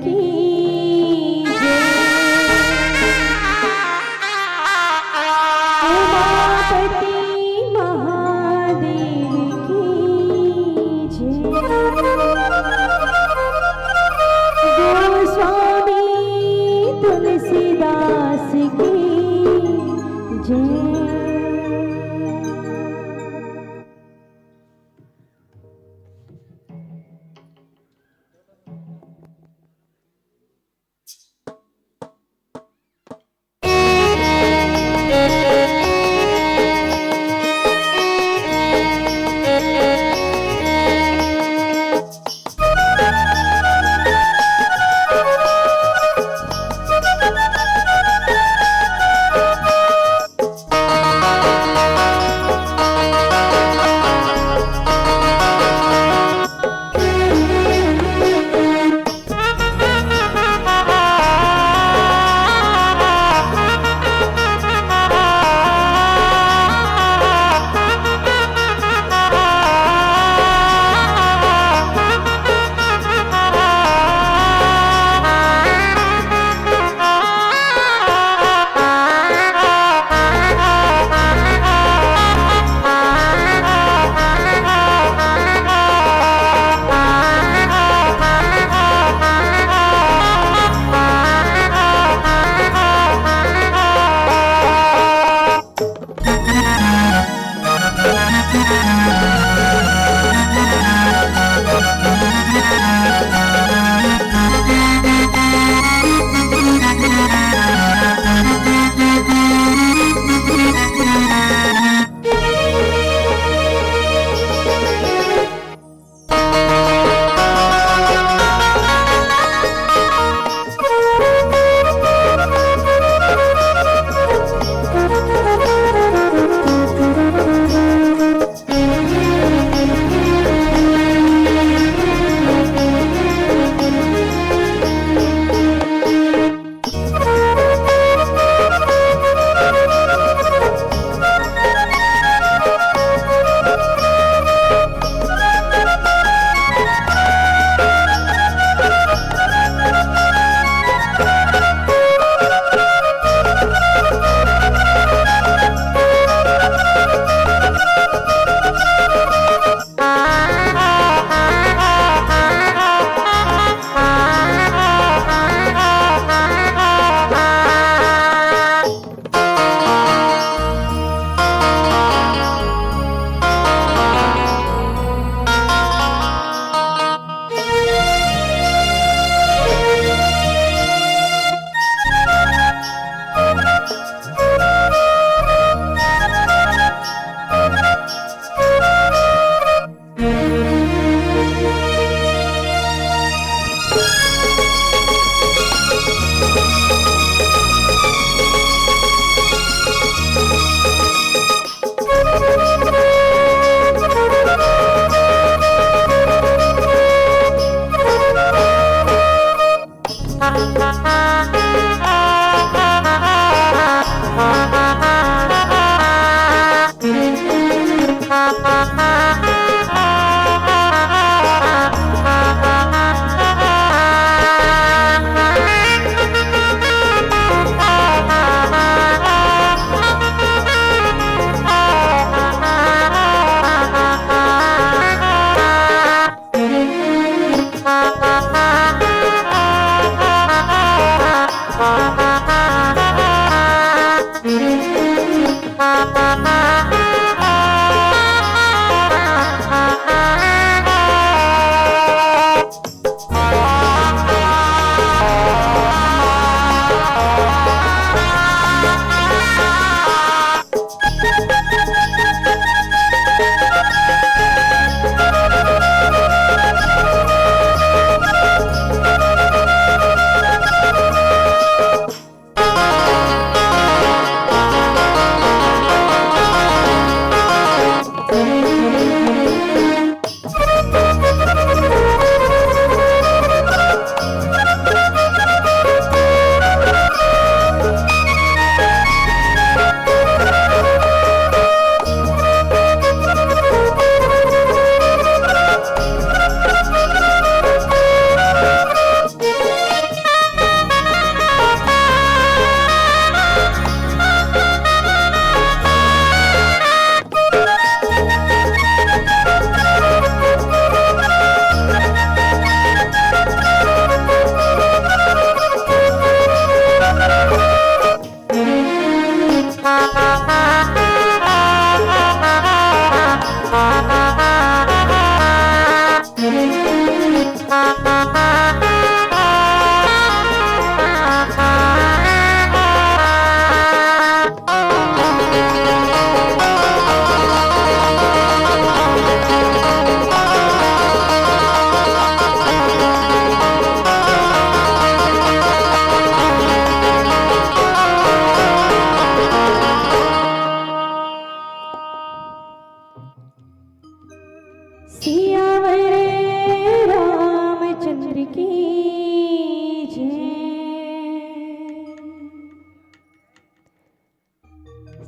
की जय। उमापति महादेव की जय। गोस्वामी तुलसीदास की जय। सियावर रामचंद्र की जय।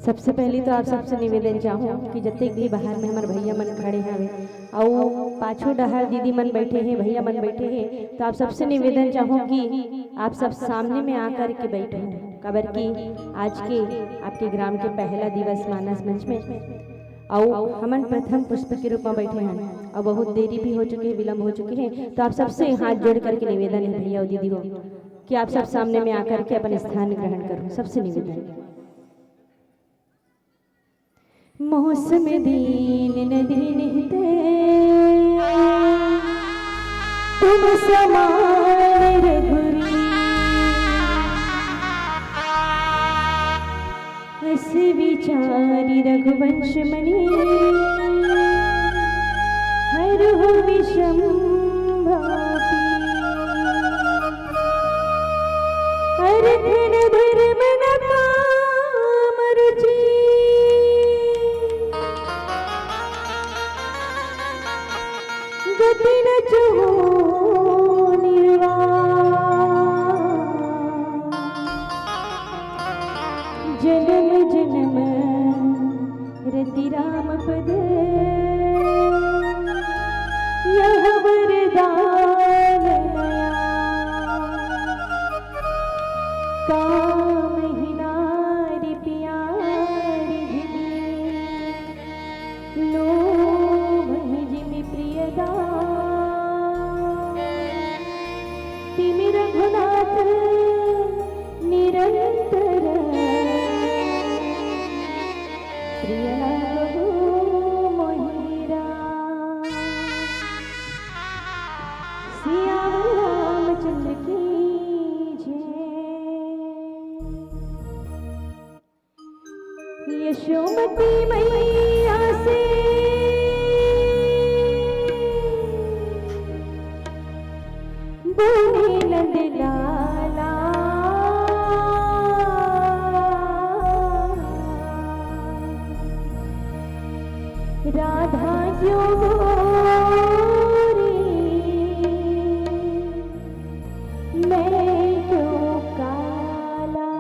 सबसे पहले तो आप सबसे निवेदन चाहूँ कि जते भी बाहर में हमारे भैया मन खड़े हैं और पाछू डहर दीदी मन बैठे हैं, भैया मन बैठे हैं, तो आप सबसे निवेदन चाहूँ कि आप सब सामने में आकर के बैठो। कबर की आज के आपके ग्राम के पहला दिवस मानस मंच में और हमन प्रथम पुष्प के रूप में बैठे हैं और बहुत देरी भी हो चुकी है, विलम्ब हो चुके हैं, तो आप सबसे हाथ जोड़ करके निवेदन है भैया और दीदी हो कि आप सब सामने में आकर के अपन स्थान ग्रहण करो। सबसे निवेदन। मौसम दीन नदी निहते तुम समान रघुरी, अस विचारी रघुवंश मणि हर हो विषम भापी, अर्थ न धर्म न काम रुचि, गति न चहो निर्वाण, जन्म जन्म रति राम पद, यह वरदान नया, काम ही नारी प्यारी लोभ ही जिमि प्रियदा, तिमि रघुनाथ निरंतर प्रिय लागहु मोहिरा। सियावर रामचंद्र की जय। यशोमती मैया से बोले नंद लाला, राधा क्यों गोरी, मैं क्यों काला।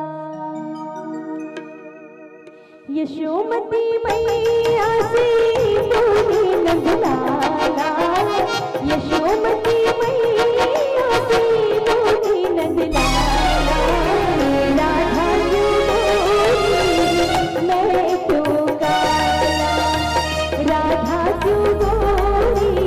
यशोमती मैया से बोले नंद लाला, यशोमती मैया से बोले नंद लाला, राधा क्यों गोरी, मैं क्यों काला, राधा क्यों गोरी,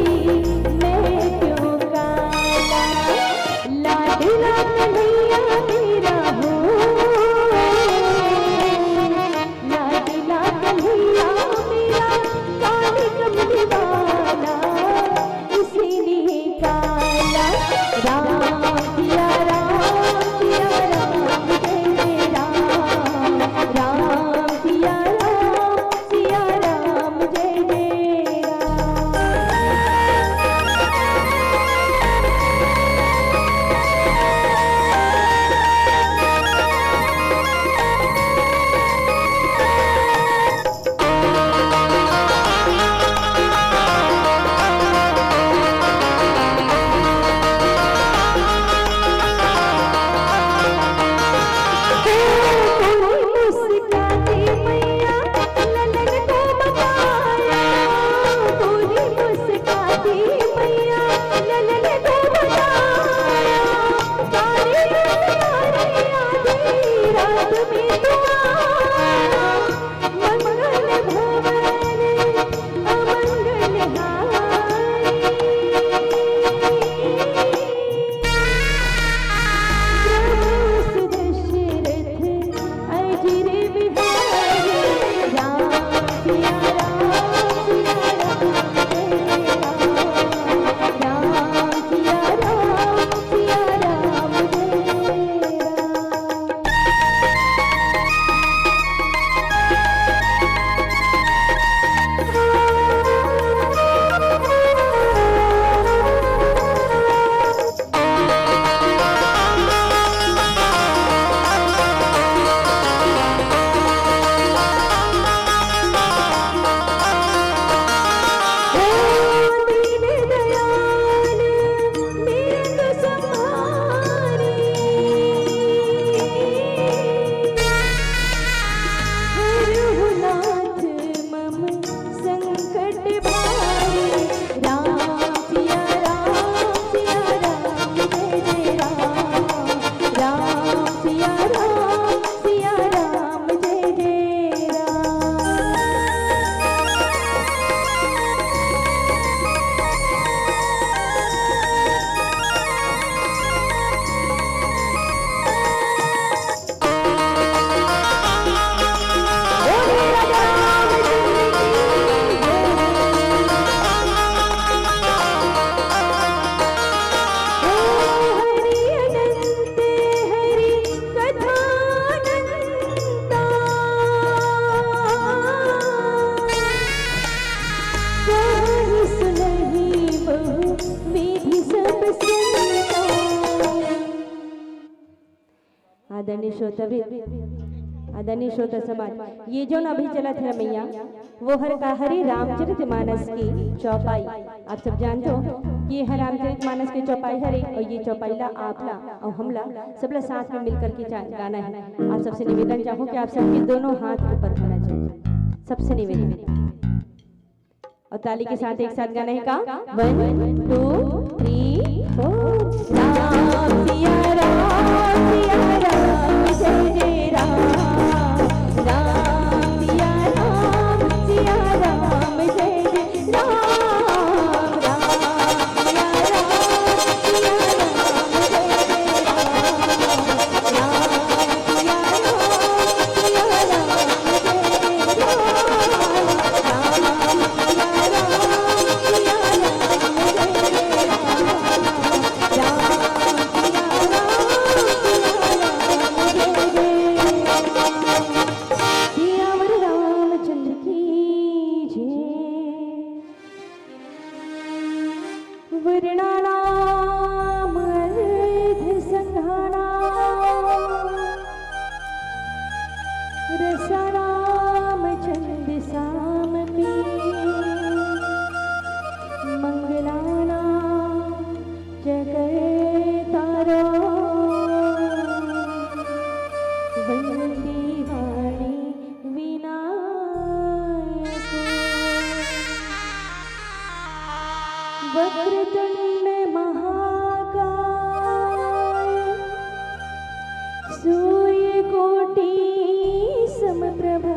आदरणीय श्रोता समाज, ये जो अभी चला था मैया वो हरि रामचरितमानस की चौपाई। आप सब जानते हो कि ये है रामचरितमानस की चौपाई हरे, और ये चौपाईला आपला और हमला सबला साथ में मिलकर के गाना है। आप सबसे निवेदन चाहूँ कि आप सबके दोनों हाथ ऊपर होना चाहिए, सबसे निवेदन, और ताली के साथ एक साथ गाना है का 1 2 3 4। राम सिया राम जय जय राम, राम सिया राम जय जय राम, राम सिया राम जय जय वक्रतुंड महाकाय सूर्यकोटि समप्रभा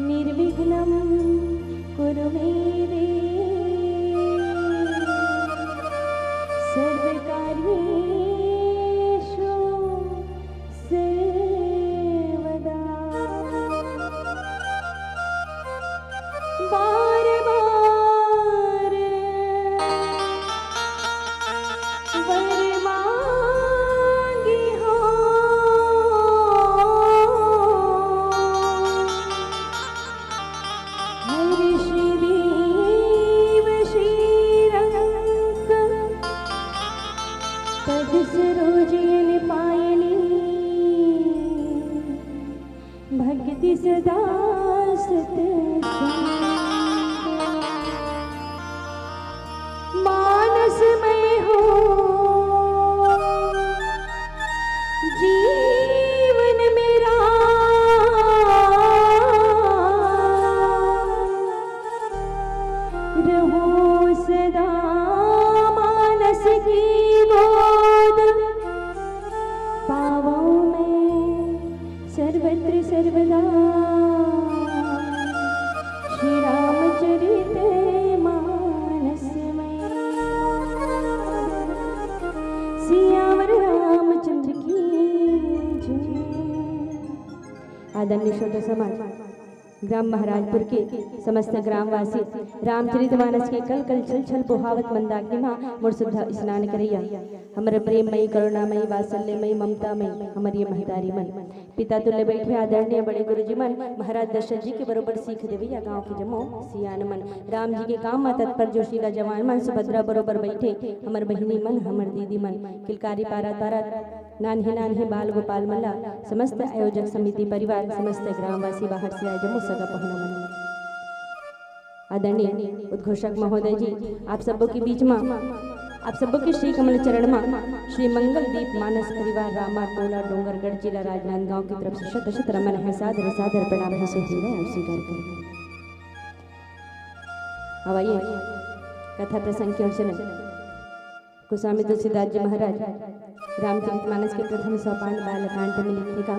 निर्विघ्नं कुरु मे देव सर्वकार्येषु सर्वदा। बार बार वर मांगी हो, हर्षदेव श्रीरंग तद सरोजन पायनी भक्ति सदा सत मानस में हो जीवन मेरा, रहो सदा मानस की गोद, पावों में सर्वत्र सर्वदा श्री रामचरित मानस में। सियावर रामचंद्र की जय। आदरणीय श्रोता समाज, ग्राम महाराजपुर के समस्त ग्रामवासी रामचरितमानस के कल कल छल छल पोहावत मंदाग्नि मां मोर शुद्ध स्नान करैया। हमारे प्रेममयी करुणामयी वात्सल्यमयी ममतामयी हमारी महतारी मन पिता तुल्य बैठे आदरणीय बड़े गुरुजी मन महाराज दशरथ जी के बरोबर सीख देवैया गांव के जमो सियान मन राम जी के काम में तत्पर जोशीला जवान मन सुभद्रा बरोबर बैठे हमर बहिनी मन हमर दीदी मन किलकारी पारा तारा नान्हे नान्हे बाल गोपाल मल्ला समस्त आयोजक समिति परिवार समस्त ग्रामवासी बाहर से आए जमो सगा पहुना मन। आदरणीय उद्घोषक महोदय जी, आप सबों के बीच में आप सबों के श्री कमल चरण में श्री मंगल दीप मानस परिवार रामा टोला डोंगरगढ़ जिला राजनांदगांव की तरफ से शत शत रमन है सादर सादर प्रणाम है से स्वीकार करें। अब आइए कथा प्रसंग के अवसर गोस्वामी तुलसीदास जी महाराज रामचरितमानस के प्रथम सोपान बालकांड में लिखने का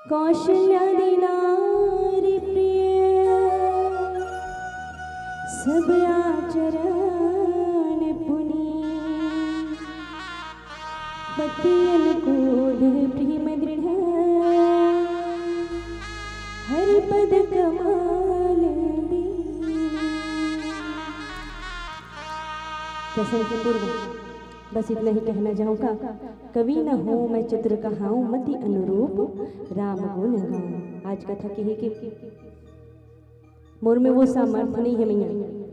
कौशल्यादि नारी प्रिय सब आचरण पुनी पति अनुकूल प्रेम दृढ़ हरि पद कमाल दी। प्रसंग के पूर्व बस इतना ही कहना चाहूँगा, कवि न हो मैं चित्र कहाऊं मति अनुरूप राम गुण गाऊं। आज कथा की है कि मोर में वो सामर्थ्य नहीं है मैया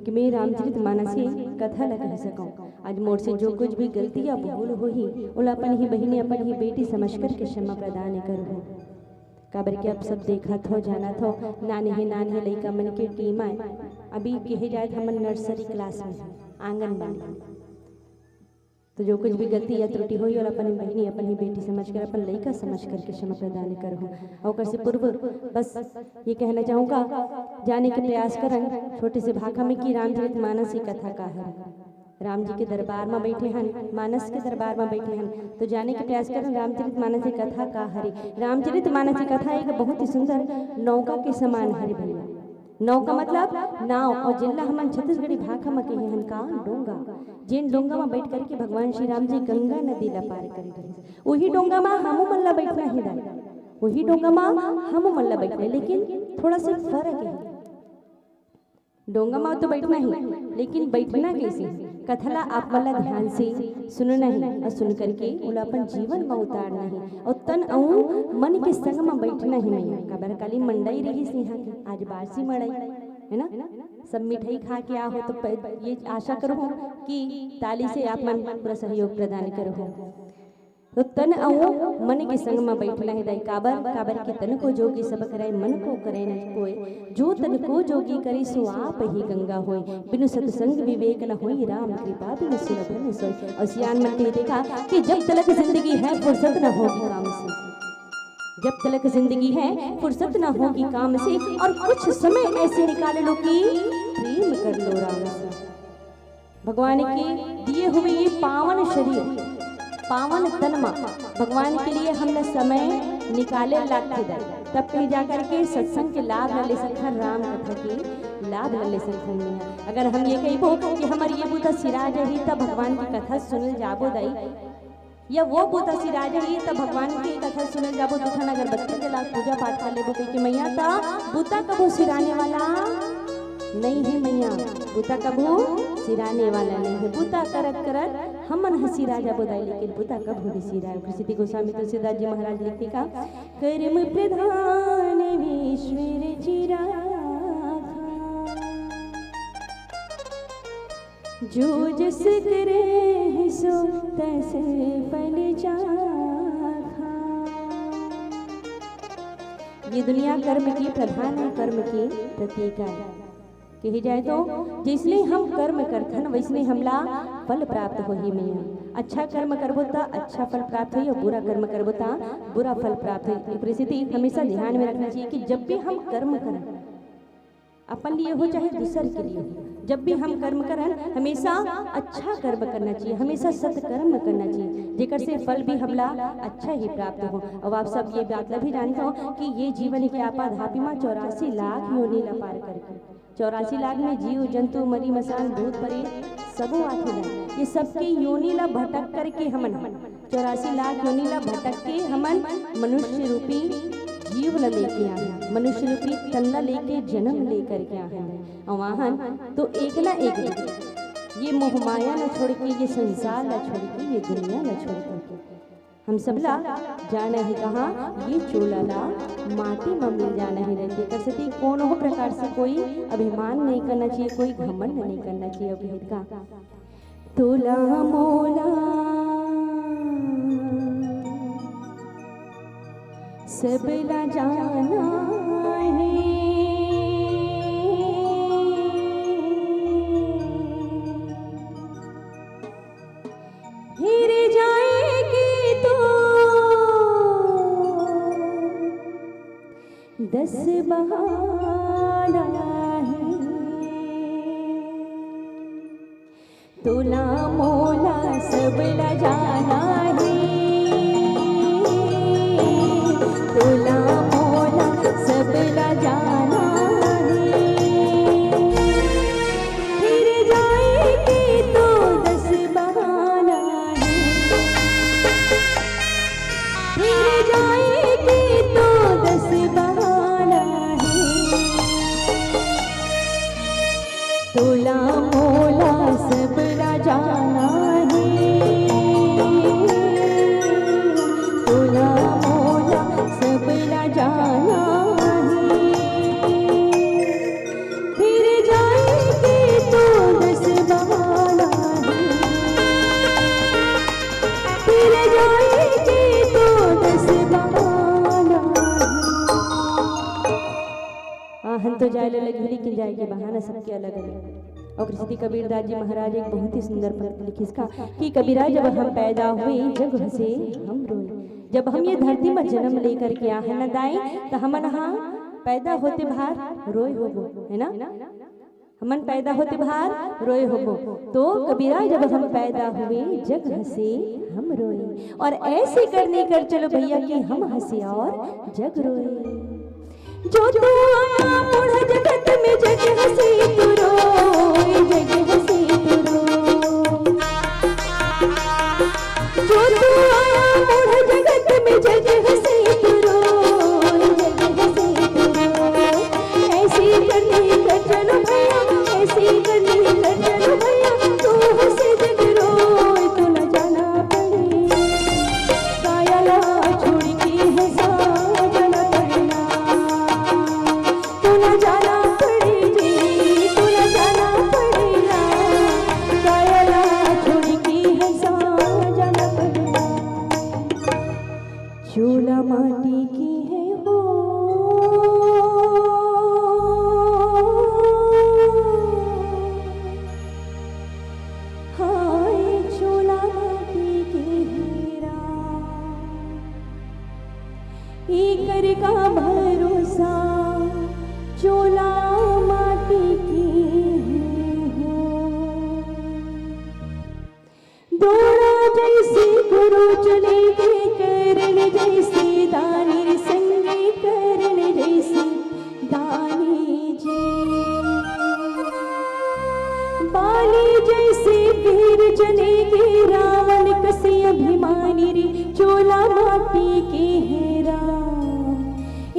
कि मैं रामचरितमानस की कथा न कह सकूं, आज मोर से जो कुछ भी गलती या भूल होही ओला अपन ही बहिनी अपन ही बेटी समझ कर के क्षमा प्रदान करहु। काबर के अब सब देखत हो जानत हो नाने लइका मन के टीम आए अभी कहे जाए हमन नर्सरी क्लास में आंगनबाड़ी। तो जो कुछ भी गलती या त्रुटि हुई और अपन बहिनी अपन ही बेटी समझ कर अपन लइका समझ करके क्षमा प्रदान करहु। और कर से पूर्व बस ये कहना चाहूँगा जाने के प्रयास करन छोटे से भाखा में कि रामचरित मानस की कथा का है। राम जी के दरबार में बैठे हैं, मानस के दरबार में बैठे हैं, तो जाने के प्रयास करें रामचरित मानस की कथा का हरि। रामचरित मानस की कथा एक बहुत ही सुंदर नौका के समान हरि भैया। नौका मतलब नाव, और जिला हमन छत्तीसगढ़ी भाषा में कहे हन का डोंगा। जिन डोंगा में बैठ करके भगवान श्री राम जी गंगा नदी ला पार करे रहे, वही डोंगा में हमू मन ला बैठना ही दाई, वही डोंगा में हमू मन ला बैठना, लेकिन थोड़ा सा फर्क है। डोंगा में तो बैठना ही, लेकिन बैठना कैसे कथला आप वाला ध्यान से सुनना ही और सुन करके उला अपन जीवन में उतारना ही और तन और मन के संग में बैठना ही नहीं। काबर काली मंडई रही सिंहा की आज बारसी मड़ई है ना, सब मिठाई खा के आओ तो ये आशा करो कि ताली से आप मन पूरा सहयोग प्रदान करो। तो तन और मन के संग में बैठना है दाई। काबर के तन को जोगी सब करे मन को करे न कोय, जो तन को जोगी करे सो आप ही गंगा होय। बिनु सत्संग विवेक न होई, राम कृपा बिनु सुलभ न सोय। और सियान मन ने देखा कि जब तलक जिंदगी है फुर्सत न होगी काम से, जब तलक जिंदगी है फुर्सत न होगी काम से, और कुछ समय ऐसे निकाल लो कि प्रेम कर लो राम से। भगवान के दिए हुए ये पावन शरीर पावन तन में भगवान के लिए हमने समय निकाले लगते दे, तब कहीं जाकर के सत्संग के लाभ ले सकते, राम कथा के लाभ ले सकते हैं। अगर हम ये कहो कि हमारे ये बुता सिराज ही तब भगवान की कथा सुनल जाबो दाई, या वो बुता सिराज ही तब भगवान की कथा सुनल जाबो दुखन अगरबत्ती के लाख पूजा पाठ कर लेबो कि मैया ता बुता कबो सिराने वाला नहीं है, मैया बुता कबो सिराने वाला नहीं है। बुता करत करत हमन हसी राजा बोदाई, लेकिन बुता कब हो सिरा। प्रसिद्धि गोस्वामी तुलसीदास जी महाराज लिखते का कर्म प्रधान ईश्वर चिरा, जो जस करे सो तस फल चाखा। ये दुनिया कर्म की प्रधान है, कर्म की प्रतीक है। कही जाए तो जिसने हम कर्म करथन वैसने हमला फल प्राप्त हो ही मैया। अच्छा कर्म करबो ता अच्छा फल प्राप्त हो, और बुरा कर्म करबो ता बुरा फल प्राप्त हो। परिस्थिति हमेशा ध्यान में रखना चाहिए कि जब भी हम कर्म करें अपन लिए हो चाहे दूसर के लिए, जब भी हम कर्म करें हमेशा अच्छा कर्म करना चाहिए, हमेशा सत्कर्म करना चाहिए, जेकर से फल भी हमला अच्छा ही प्राप्त हो। और आप सब ये बात भी जानते हो कि ये जीवन के आपाधापी में 84 लाख योनि ला पार करके, 84 लाख में जीव जंतु मरी मसान भूत परी सबो आते हैं। ये सबके योनि ला भटक करके हमन 84 लाख योनि ला भटक के हमन मनुष्य रूपी जीव ला लेके आए, मनुष्य रूपी तन ला लेके जन्म लेकर के आए हैं। और वाहन तो एक ना एक ये मोहमाया न छोड़ के, ये संसार ला छोड़ के, ये दुनिया ला छोड़ के हम सब ला जाना ही कहाँ, ये चोला ला माटी में मिल जाना ही रहती। कर सकती कौन हो प्रकार से कोई अभिमान नहीं करना चाहिए, कोई घमंड नहीं करना चाहिए। भेद का तोला मोला सब ला जाना है, हिर जाएगी तो 10 बहाना है। तोला मोला सब ला जाना है, तोला मोला सब ला जाना है, फिर जाएगी तो 10 बहाना है, फिर जाएगी तो 10 बहाना है। तोला मोला सब ला जाना है, आहन तो जाए लगी लेकिन जाएगी बहाना सबके अलग अलग। और श्री कबीरदास जी महाराज एक बहुत ही सुंदर पंक्ति लिखी इसका कि कबीरा जब हम पैदा हुए जग हंसे हम रोए। जब हम ये धरती में जन्म लेकर के आए न दाए तो हमन हाँ पैदा होते बाहर रोए होबो, है ना, हमन पैदा होते बाहर रोए होबो। तो कबीरा जब हम पैदा हुए जग हंसे हम रोए, और ऐसे करने कर चलो भैया कि हम हंसे और जग रोए। जो तू आया मुड़ जगत में जग हंसे तू रोए, जग हंसे तू रोए। जो तू आया मुड़ जगत में जग हंसे तू रोए, जग हंसे तू रोए। ऐसे करने कर चलो भैया, ऐसे करने कर चलो भैया, तू हंसे जग रोए। तू न जाना पड़े कायला छोड़ के हंसा जाना पड़ना, तू न जाना पड़े जी, तू न जाना पड़ेगा कायला छोड़ के हंसा जाना पड़ना। चूल्हा माटी की है हो, हाय चूल्हा माटी की हीरा, एकर का भरोसा चूल्हा माटी की हो। दौड़ा जैसे गुरु चले के करण जैसे दानी संगे करण जैसे दानी जी। बाली जैसे वीर चले के रावण कसे अभिमानी रे चोला माटी के हेरा।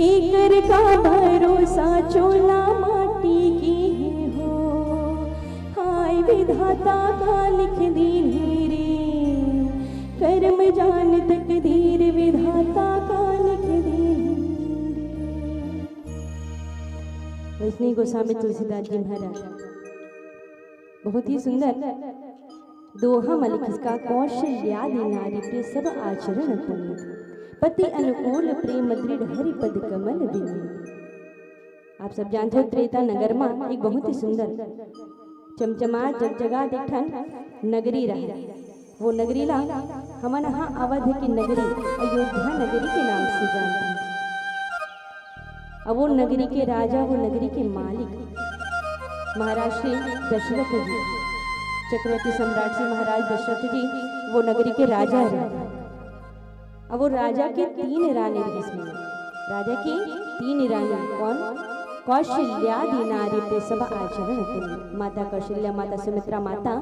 एकर का भरोसा चोला माटी की हो, हाय विधाता का लिख दीन रे कर्म जान तकदीर, विधाता का लिख दीन। वैष्णव गोस्वामी तुलसीदास जी महाराज बहुत ही सुंदर दोहा में लिखा इसका कौशल्यादि नारी प्रिय सब आचरण पुनीत, पति अनुकूल प्रेम दृढ़ हरि पद कमल दिनी। आप सब जानते हो त्रेता नगर में एक बहुत ही सुंदर चमचमा जगजगा देखन नगरी रहा। वो नगरी ला हमन यहाँ अवध की नगरी अयोध्या नगरी के नाम से जानते हैं। अब वो नगरी के राजा, वो नगरी के मालिक महाराज श्री दशरथ जी, चक्रवर्ती सम्राट श्री महाराज दशरथ जी वो नगरी के राजा रहे। अब वो राजा के 3 रानी रही इसमें, राजा की 3 रानी कौन? कौशल्यादि नारी पे सब आचरण पुनीत। माता कौशल्या, माता सुमित्रा, माता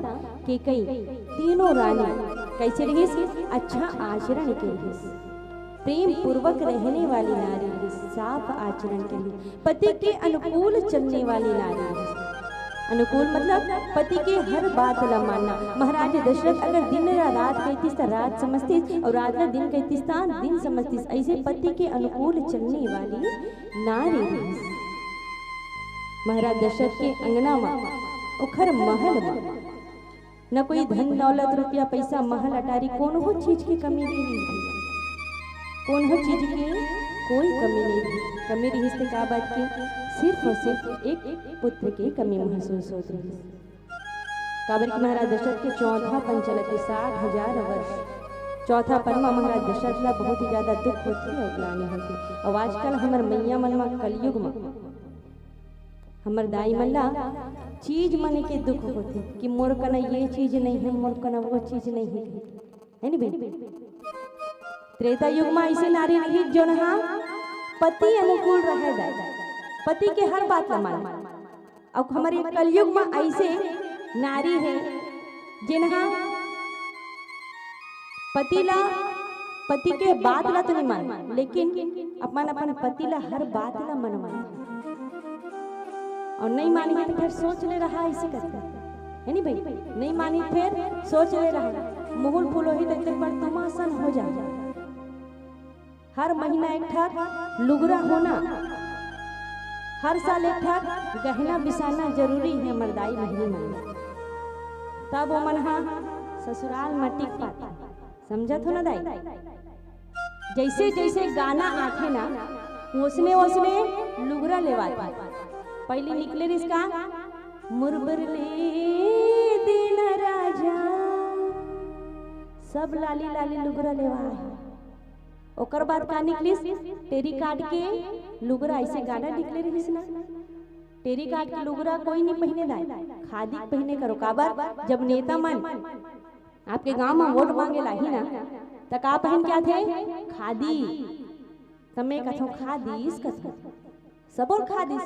कैकेयी, तीनों रानी कैसे रही? अच्छा आचरण के लिए, प्रेम पूर्वक रहने वाली नारी रही, साफ आचरण के लिए, पति के अनुकूल चलने वाली नारी रही। अनुकूल मतलब पति के हर बात ला मानना। महाराज दशरथ अगर दिन रात कहतीस तो रात समझतीस, और रात दिन कहतीस तो दिन समझतीस। ऐसे पति के अनुकूल चलने वाली नारी रही। महाराज दशरथ के अंगना में ओखर महल में न कोई धन दौलत रुपया पैसा महल अटारी कोनो हो चीज की कमी नहीं रही, कौन हो चीज की कोई कमी नहीं रही। कमी रही से क्या बात की? सिर्फ और सिर्फ एक पुत्र की कमी महसूस होती रही। काबर की महाराज दशरथ के 4था पन चलत 60,000 वर्ष। चौथा पन में महाराज दशरथ ला बहुत ही ज्यादा दुख होती है, ग्लानि होती। और आजकल हमार मैया मन में कलयुग में हमर दाई मन ला चीज मन के दुख होते कि मोर कना ये चीज नहीं है, मोर कना वो चीज नहीं है नी बेटी? त्रेता युग में ऐसे नारी रही जो ना पति अनुकूल रहे जाए, पति के हर बात ला मान। अब हमारे कलयुग में ऐसे नारी है जिन्हा पति के बात ला तो नहीं मान, लेकिन अपन पति ला हर बात ला मनवा, और नहीं मानी तो फिर सोच ले रहा ऐसे करता है नी भाई? नहीं मानी फिर सोच ले रहा, मुहुल फूलो ही देखते पर तमासन हो जाए। हर महीना एक ठाक लुगरा होना, हर साल एक ठाक गहना बिसाना जरूरी है मर्दाई महीने में, तब वो मन ससुराल में टिक पाता। समझत हो ना दाई? जैसे जैसे गाना आखे ना उसने लुगरा लेवा पहले निकले रिसका मुरबरले दिन राजा सब लाली लाली लुगरा लेवा है। ओकर बाद का निकलिस टेरी काट के लुगरा, ऐसे गाना निकले रहिस ना। टेरी काट के लुगरा कोई नहीं पहने दाए, खादी पहने करो। काबर जब नेता मन आपके गांव में वोट मांगे लाही ना तो का पहन क्या थे? खादी। तमे कथो खादीस कथो सबोर खादीस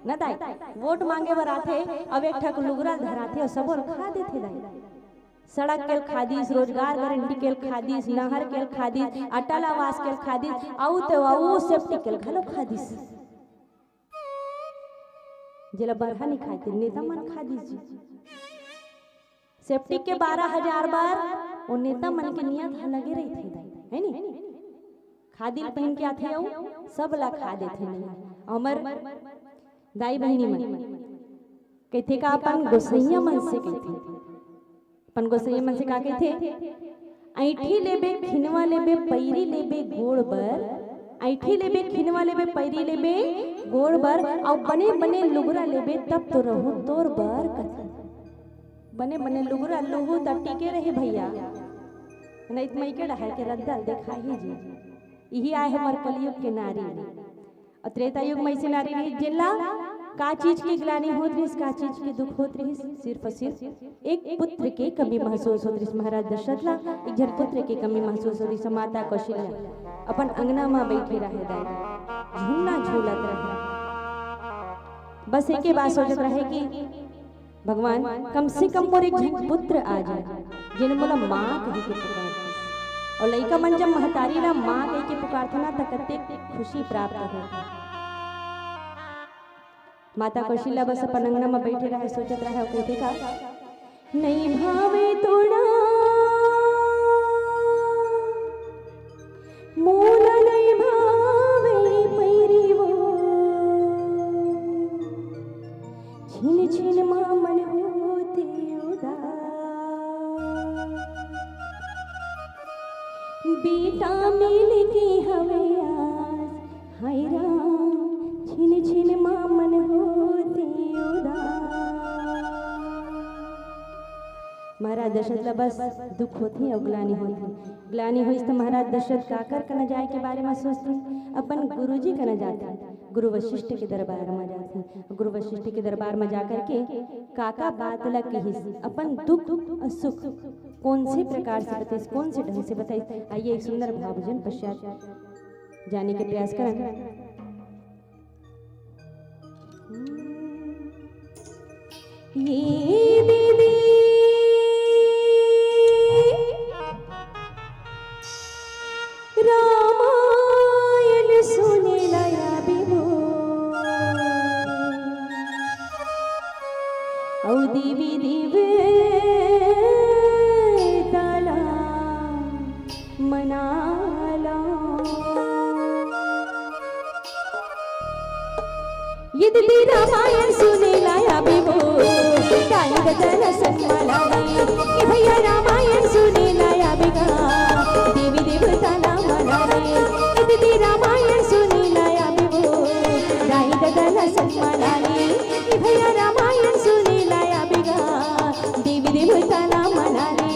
न दाई। वोट मांगे बर आथे अब एक ठक लुगरा धराथे और सबोर खा देथे दाई। सड़क के खादीस, रोजगार गारंटी के खादीस, नहर के खादीस, अटल आवास के खादीस, आउ तो आउ सेफ्टी के घलो खादीस। जेला बरहा नहीं खाते नेता मन खादीस जी। सेफ्टी के 12,000 बार वो नेता मन के नियत लगे रही थे है नी। खादी पहन के आथे आउ सब ला खा देथे नहीं। अमर दाई बहनी मन कहथे का अपन गोसैया मन से कहथे, अपन गोसैया मन से का कहथे? ऐठी लेबे खिनवा लेबे पैरी लेबे गोड़ बर, ऐठी लेबे खिनवा लेबे पैरी लेबे गोड़ बर, और बने बने लुगरा लेबे तब तो रहू तोर बर। कथी बने बने लुगरा लोहू तट्टी के रहे भैया, नहीं मई के ढहाई के रद्दल देखा ही जी। यही आए हमार कलयुग के नारी और त्रेता युग में ऐसे नारी रही जिनला का चीज की ग्लानी होत रही, का चीज के दुख होत रही। सिर्फ और सिर्फ एक पुत्र के कमी महसूस होत रही। महाराज दशरथ ला एक जन पुत्र के कमी महसूस होत रही। माता कौशल्या अपन अंगना में बैठी रहे दाई, झूलना झूलत रहे। बस एक बात सोचत रहे कि भगवान कम से कम मोर एक झन पुत्र आ जाए जिन मोला माँ कही के पुकार। और लइका मन जब महतारी ला माँ कही के पुकारथे ना त कते खुशी प्राप्त हो। माता कौशल्या बस अपन अंगना में बैठे रहे, सोचत रहे और कहते का नहीं भावे तोड़ा मोला नहीं भावे पैरी वो, छिन छिन मन होते उदास, बेटा मिल के हवे आस, हाय राम छिन छिन मन होते उदास। महाराज दशरथ ला बस दुख होती और ग्लानी होती। ग्लानी हुई तो महाराज दशरथ काकर का न जाए के बारे में सोचते, अपन गुरुजी का न जाते, गुरु वशिष्ठ के दरबार में जाते। गुरु वशिष्ठ के दरबार में जाकर के काका बात ला कहिस, अपन दुख और सुख कौन से प्रकार से बताइस, कौन से ढंग से बताइस। आइए एक सुंदर भावजन पश्चात जाने के प्रयास करें। ये दीदी रामायण सुने लाया बिबो, औ देवी देव ताला मनाला। ये दीदी रामायण सुने लाया बिबो, कि भैया रामायण सुने लाया बिगा, देवी देवता ना मना रे। दीदी रामायण सुने लाया बिबो, दाई दादा सम्माना रे। कि भैया रामायण सुने लाया बिगा, देवी देवता ना मना रे।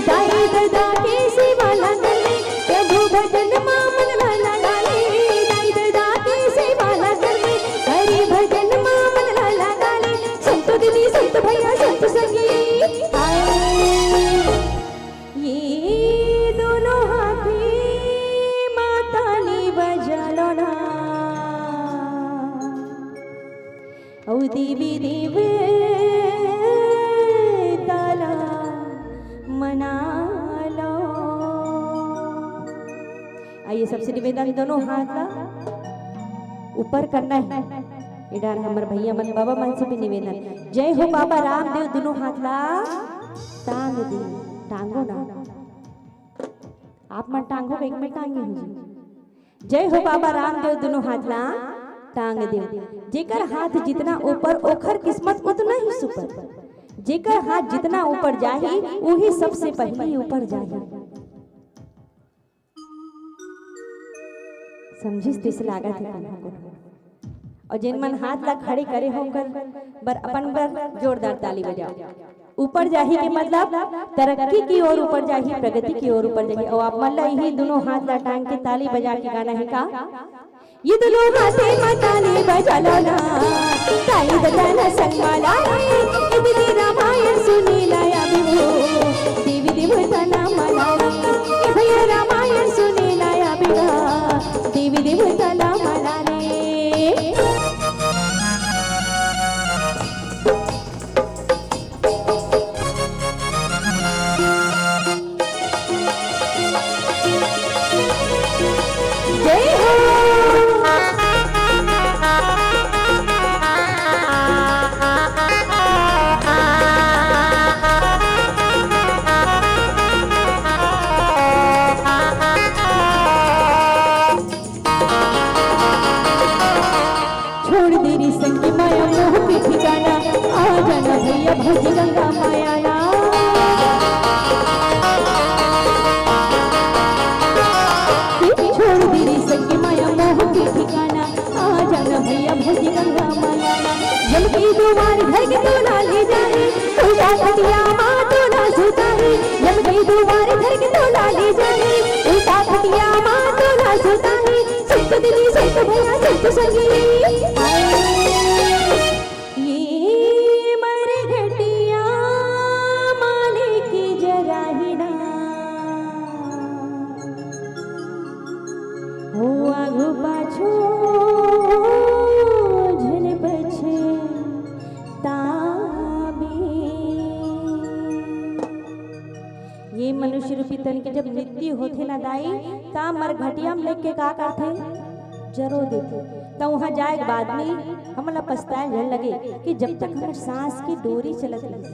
दाई दादा के सेवा ला करे, प्रभु भजन मामन ला गाले। दाई दादा के सेवा ला करे, हरि भजन मामन ला गाले। संतो दीदी संत भैया संत संगी ये दोनों हाथी माता ने बजालो ना, औ देवी देव ताला मना लो। आइए सबसे निवेदन दोनों हाथ ला ऊपर करना है। इधर हमारे भैया मन बाबा मन से भी निवेदन, जय हो बाबा रामदेव, दोनों हाथ ला टांग दे, टांगो ना आप मन टांगो, एक में टांगे हो। जय हो बाबा रामदेव, दोनों हाथ ला टांग दे। जेकर हाथ जितना ऊपर ओखर किस्मत उतना ही सुपर। जेकर हाथ जितना ऊपर जाही वही सबसे पहले ऊपर जाही। समझिस तिस लागत है और जिन मन हाथ ला खड़े करे होकर बर अपन बर जोरदार ताली बजाओ। ऊपर जाही के मतलब तरक्की की ओर ऊपर जाही, प्रगति की ओर ऊपर जाही। और आप मन ला यही दोनों हाथ ला टांग के ताली बजा के गाना है का, ये दोनों हाथे मताली बजा लो ना, ताली बजाना संग माला रे, इतनी रामायण सुनी लाया बिभो, देवी देवताना माला रे, ये भैया रामायण सुनी लाया बिभो, देवी देवताना माला रे। जय हो छोड़ देरी संग माया मोह के ठिकाना, आ जाना भैया भज गंगा माया ना। छोड़ देरी संग माया मोह के ठिकाना, आ जाना भैया भज गंगा माया ना। जम की दुआर घर के तो ना ले जाए, उल्टा खटिया माँ तो ना सुताए। जम की दुआर घर के तो ना ले जाए, उल्टा खटिया माँ तो ना सुताए। संत दिली संत भैया संत संगी, ये मर घटिया माले की जरा ही ना, हो आगू पाछू झन पछताबी। ये मनुष्य रूपी तन के जब मृत्यु होथे ना दाई, ता मर घटिया में लेके का करथे, जरो देथे। तो वहाँ जाए के बाद में हमला पछताए जन लगे कि जब तक हमर सांस की डोरी चलत रही,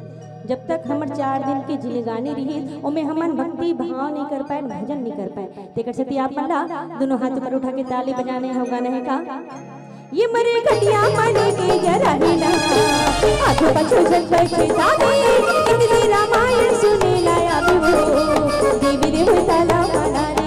जब तक हमर 4 दिन की जिलेगानी रही, ओमे हमन भक्ति भाव नहीं कर पाए, भजन नहीं कर पाए। तेकर सती आप मन ला दोनों हाथ ऊपर उठा के ताली बजाने हो, गाना है का, ये मरे घटिया माने के जरा ही ना, आंखों पछू जल बैठे जाने, इतनी रामायण सुने लाया बिभो, देवी देवताना माला रे।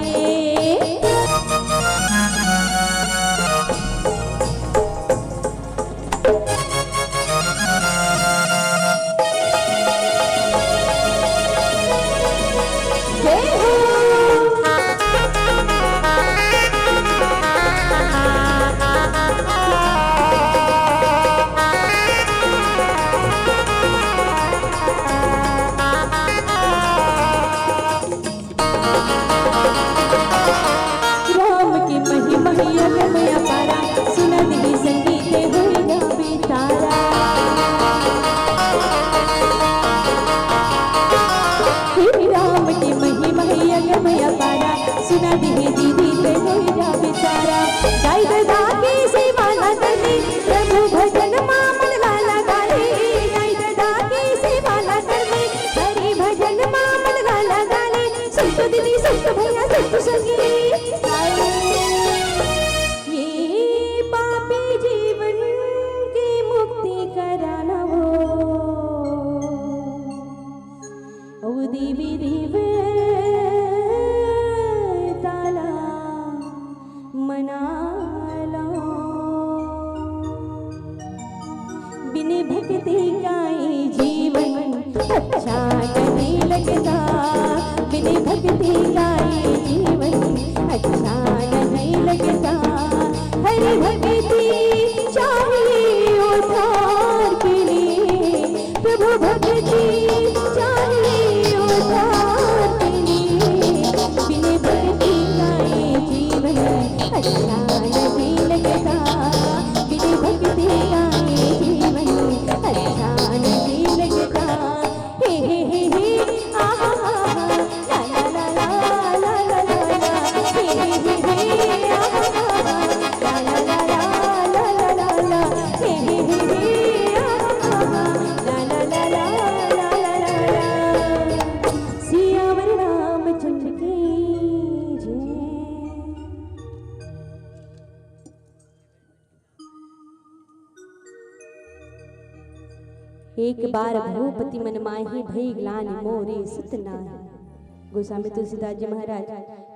सुना दीदी दीदी पे हो जा बेचारा, गाय दादा की सेवा न करनी, प्रभु भजन मां मन लाला गाली। गाय दादा की सेवा न करनी, हरि भजन मां मन लाला गाली। संत दिनी संत भैया संत संगी, ये पापी जीवन की मुक्ति कराना हो, ओ देवी देवी बिन भक्ति का ये जीवन अच्छा नहीं लगता, बिन भक्ति का ये जीवन अच्छा नहीं लगता। हरि भक्ति चाहिए उद्धार के लिए, प्रभु भक्ति चाहिए उद्धार के लिए। बिन भक्ति का ये जीवन अच्छा नहीं लगता, बिन भक्ति का ये जीवन अच्छा नहीं लगता। हे हे हे हे आहा ला ला ला ला ला ला ला, हे हे हे हे आहा ला ला ला ला ला ला ला, हे हे हे हे आहा ला ला ला ला ला ला। सियावर रामचंद्र की जय। एक बार भूपति मन माही भई ग्लानि मोरे सुत नाहि। गोस्वामी तुलसीदास जी महाराज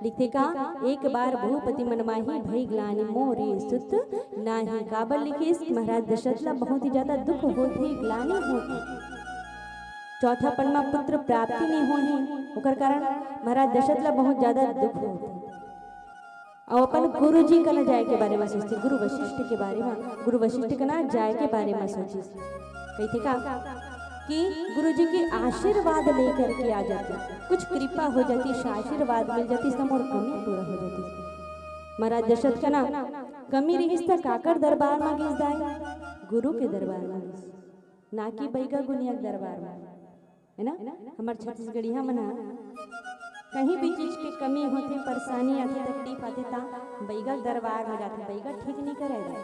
लिखते का एक बार भूपति मनमाही भई ग्लानि मोरे सुत नाही। काबर लिखिस महाराज दशरथ ला बहुत ही ज्यादा दुख होथे, ग्लानि होथे। चौथा पन्ना पुत्र प्राप्ति नहीं होही, ओकर कारण महाराज दशरथ ला बहुत ज्यादा दुख होथे। और अपन गुरु जी का न जाए के बारे में सोचती, गुरु वशिष्ठ के बारे में, गुरु वशिष्ठ का ना जाए के बारे में सोची। कहते का कि गुरु जी के आशीर्वाद लेकर के आ जाते, कुछ कृपा हो जाती, आशीर्वाद मिल जाती, सब और कमी पूरा हो जाती। महाराज दशरथ का ना कमी रही काकर दरबार में गिस दाए, गुरु के दरबार में गिस, ना कि बैगा गुनिया दरबार में, है ना। हमारे छत्तीसगढ़िया मना कहीं भी चीज की कमी होती, परेशानी आती, तकलीफ आती ता बैगा दरबार में जाते। बैगा ठीक नहीं करेगा,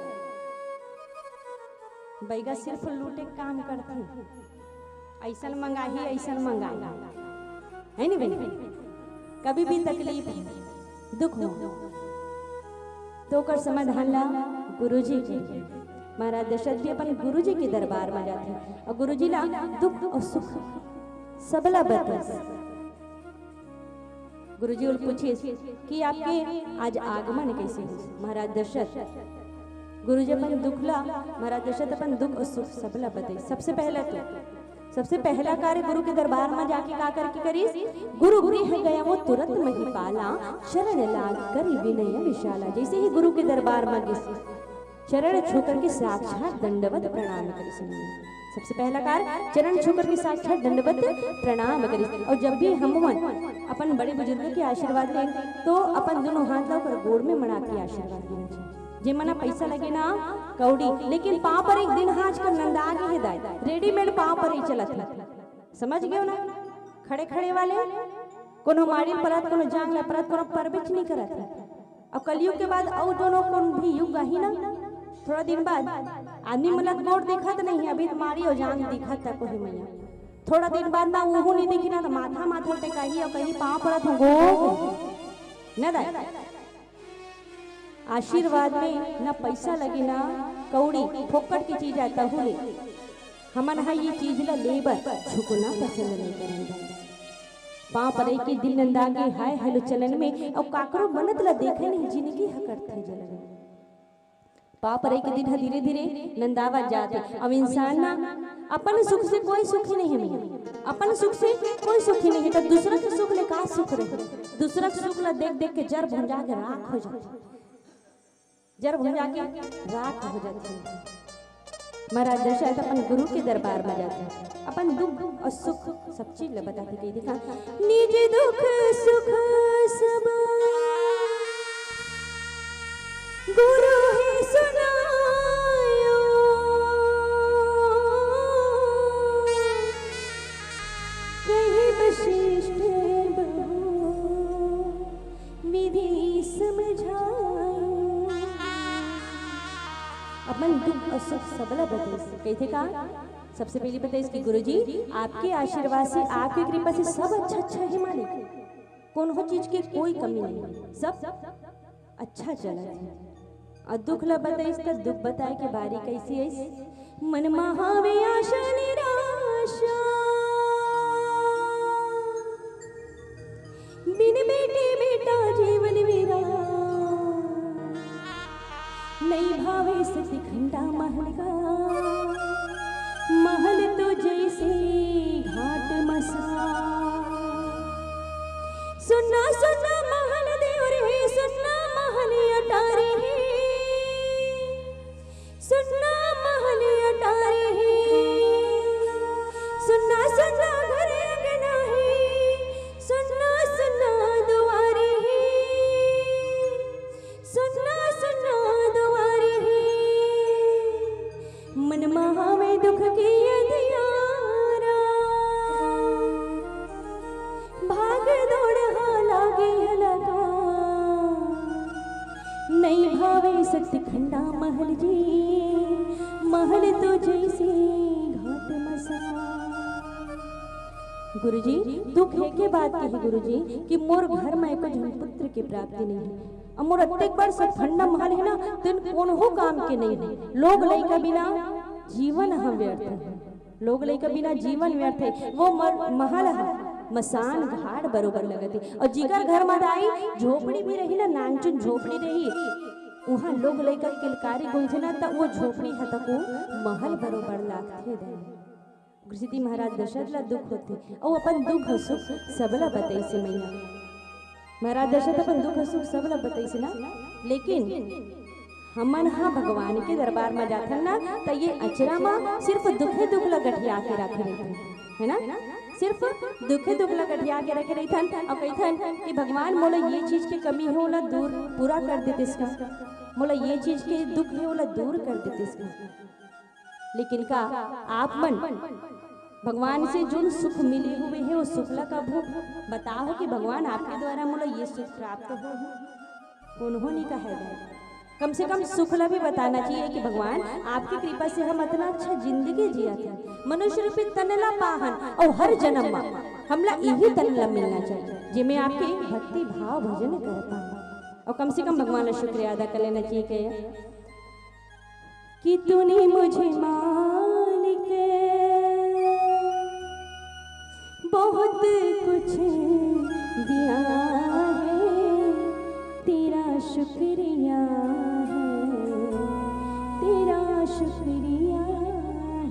बैगा सिर्फ लूटे काम करते, ऐसा मंगाही ऐसा मंगाही, है नहीं बहन। कभी भी तकलीफ दुख हो तो कर समाधान ला गुरुजी के। महाराज दशरथ भी अपन गुरुजी के दरबार में जाते और गुरुजी ला दुख और सुख सबला बतस। गुरुजी उल पूछे कि आपके आज आगमन कैसे हो। महाराज दशरथ गुरुजी अपन दुख ला, महाराज दशरथ अपन दुख और सुख सबला बताई। सबसे पहला कार्य गुरु के दरबार में जाके का करके करीस, गुरु गृह गया वो तुरंत महिपाला, शरण लाग करी विनय विशाला। जैसे ही गुरु के दरबार में गिस, चरण छूकर के साक्षात दंडवत प्रणाम करी। सबसे पहला कार्य चरण छूकर के साक्षात दंडवत प्रणाम करी। और जब भी हम अपन बड़े बुजुर्गों के आशीर्वाद लें तो अपन दोनों हाथ लाकर गोड़ में मना के आशीर्वाद लेना चाहिए। जे मना पैसा लगे ना कौड़ी, लेकिन पाँव पर एक दिन हाज कर नंदा के हिदायत रेडीमेड पाँव पर ही चलत है, समझ गए ना। खड़े खड़े वाले कोनो माड़ी परत, कोनो जांग ला परत, कोनो परबिच नहीं करत है। अब कलयुग के बाद और दोनों कौन भी युग आही ना, थोड़ा दिन बाद आदमी मतलब गोड़ दिखत नहीं है, अभी मारी और जांग दिखत तक कोई मैया। थोड़ा दिन बाद ना वो नहीं दिखी ना तो माथा टेकाही और कहीं पाँव परत हो गो न दाई। आशीर्वाद में ना पैसा लगे ना कौड़ी, फोकट की चीज आता हुए हमन है ये चीज ला लेबर झुकना पसंद नहीं करेंगे। पाँव पर के दिल नंदागे हाय हेलो चलन में और काकरो बनत ला देखे नहीं जिंदगी हकरते जलन। पाँव पर के दिन धीरे धीरे नंदावा जाते। अब इंसान ना अपन सुख से कोई सुखी नहीं है, अपन सुख से कोई सुखी नहीं है तो दूसरा के सुख ले का सुख रहे। दूसरा के सुख ला देख देख के जर भुंजा के राख हो जाते, जर भुंजा के राख हो जाते। महाराज दशरथ अपन गुरु के दरबार में जाते, अपन दुख और सुख सब चीज बताते कही दिखा। निज दुख सुख सब गुरु ही सुनायो, कहीं वशिष्ठ बहु विधि समझायो। अपन दुख और सुख सबला बताइए कहते का। सबसे पहले बताइए कि गुरुजी आपके आशीर्वाद से, आपकी कृपा से सब अच्छा है मालिक, कौन हो चीज की कोई कमी नहीं, सब अच्छा चला है। और दुख ला बताइए इसका दुख बताए के बारी कैसी है। मन महावे आशा निराशा, बिन बेटे बेटा जीवन मेरा, नहीं भावे सती खंडा महल का, महल तो जैसे घाट मसा। सुनना सुनना महल देवर है, सुनना महल अटारे है, सुनना महल अटारे है, सुनना सुनना घर अंगना है, सुनना सुनना दुआरे है, सुनना सुनना दुआरे है। मन महा में दुख की अंधियारा, भाग दौड़ हाला के लगा, नहीं भावे शक्ति खंडा महल जी, महल तो जैसे घाट मसा। गुरुजी दुख है के बात कही गुरुजी कि मोर घर में एको जन पुत्र की प्राप्ति नहीं है, और मोर अत्येक बार सब ठंडा महल है ना तो कौन हो काम के नहीं है। लोग लइका बिना जीवन हम व्यर्थ है, लोग लइका बिना जीवन व्यर्थ है। वो महल है मसान घाट बरोबर लगते। और जिगर घर में आई झोपड़ी भी रही ना, नानचुन झोपड़ी रही, वहाँ लोग लेकर किलकारी गुंजना तक वो झोपड़ी है तक वो महल बरोबर लागते दे। सीधी महाराज दशरथ ला दुख होते और अपन दुख सुख सबला बताई से मैया। महाराज दशरथ अपन दुख सुख सबला बताई से ना, लेकिन हमन हाँ भगवान के दरबार में जाथन ना तो ये अचरा में सिर्फ दुखे दुख ला गठिया के रखे रहते है ना, सिर्फ दुखे दुख ला गठिया के रखे रहथन और कहथन कि भगवान मोला ये चीज की कमी है ओला दूर पूरा कर देते इसका, मोला ये चीज के दुख है ओला दूर कर देते इसका। लेकिन का आप मन भगवान से जो सुख मिले हुए है उस सुखला का भूख बताओ कि भगवान आपके द्वारा मोला ये सुख प्राप्त हो, उन्होंने कहा है कम से कम सुखला भी बताना चाहिए कि भगवान आपकी कृपा से हम इतना अच्छा जिंदगी जिया था, मनुष्य रूपी तनला पाहन और हर जन्म में हमला यही तनला मिलना चाहिए जिसमें आपके भक्ति भाव भजन कर पाए। और कम से कम भगवान का शुक्रिया अदा कर लेना चाहिए कि तूने मुझे मालिक बहुत कुछ दिया है, तेरा शुक्रिया है, तेरा शुक्रिया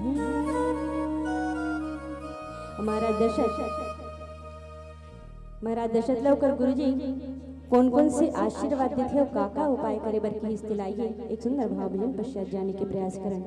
है। हमारा दशरथ लवकर गुरुजी कौन कौन से आशीर्वाद देते और काका उपाय करे बर की इस्तिलाइए एक सुंदर भाव भजन पश्चात जाने के प्रयास करें।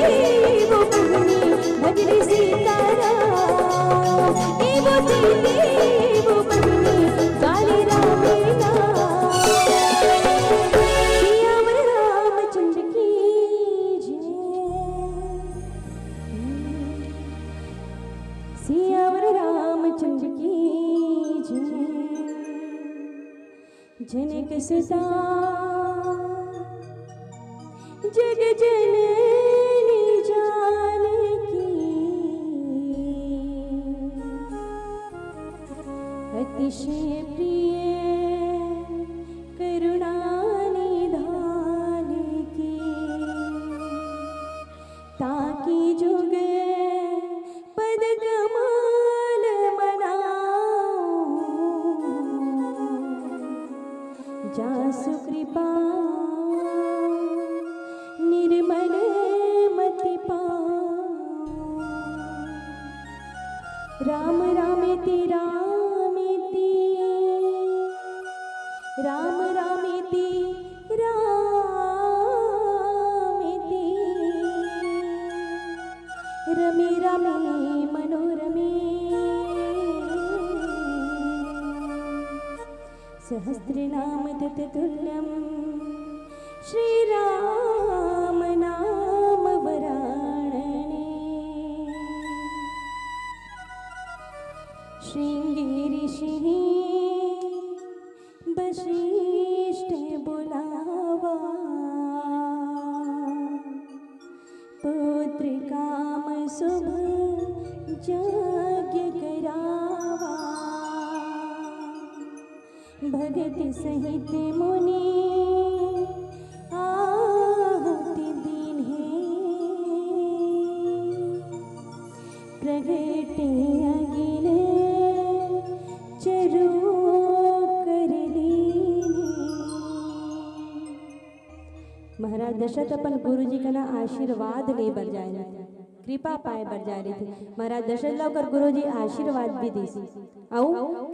वो बहनी भजनी सीताराम, वो सीते वो बहनी काली रामे नाम। सियावर रामचंद्र की जय, सियावर रामचंद्र की जय। जनक सुता जग जननी जानकी, अतिशय प्रिय करुणा निधान की, ताकि जुग पद कमाल मनाऊं, जासु कृपा निर्मल मति पाऊं। राम रामेति रामेति, राम रामेति रामेति, रमे रामे मनोरमे, सहस्रनाम तत्तुल्यं श्रीराम नाम वराणने। श्रृंगेरी वशिष्ठ बुलावा, पुत्र काम शुभ यज्ञ करावा, भगति सहित मुनि आहुति दीन्हे, प्रगटे अगिल चरु कर लीने। महाराज दशरथ अपन गुरु जी का ना आशीर्वाद ले बर जाए रहे, कृपा पाए बर जा रहे थे। महाराज दशरथ लाकर गुरु जी आशीर्वाद भी दी और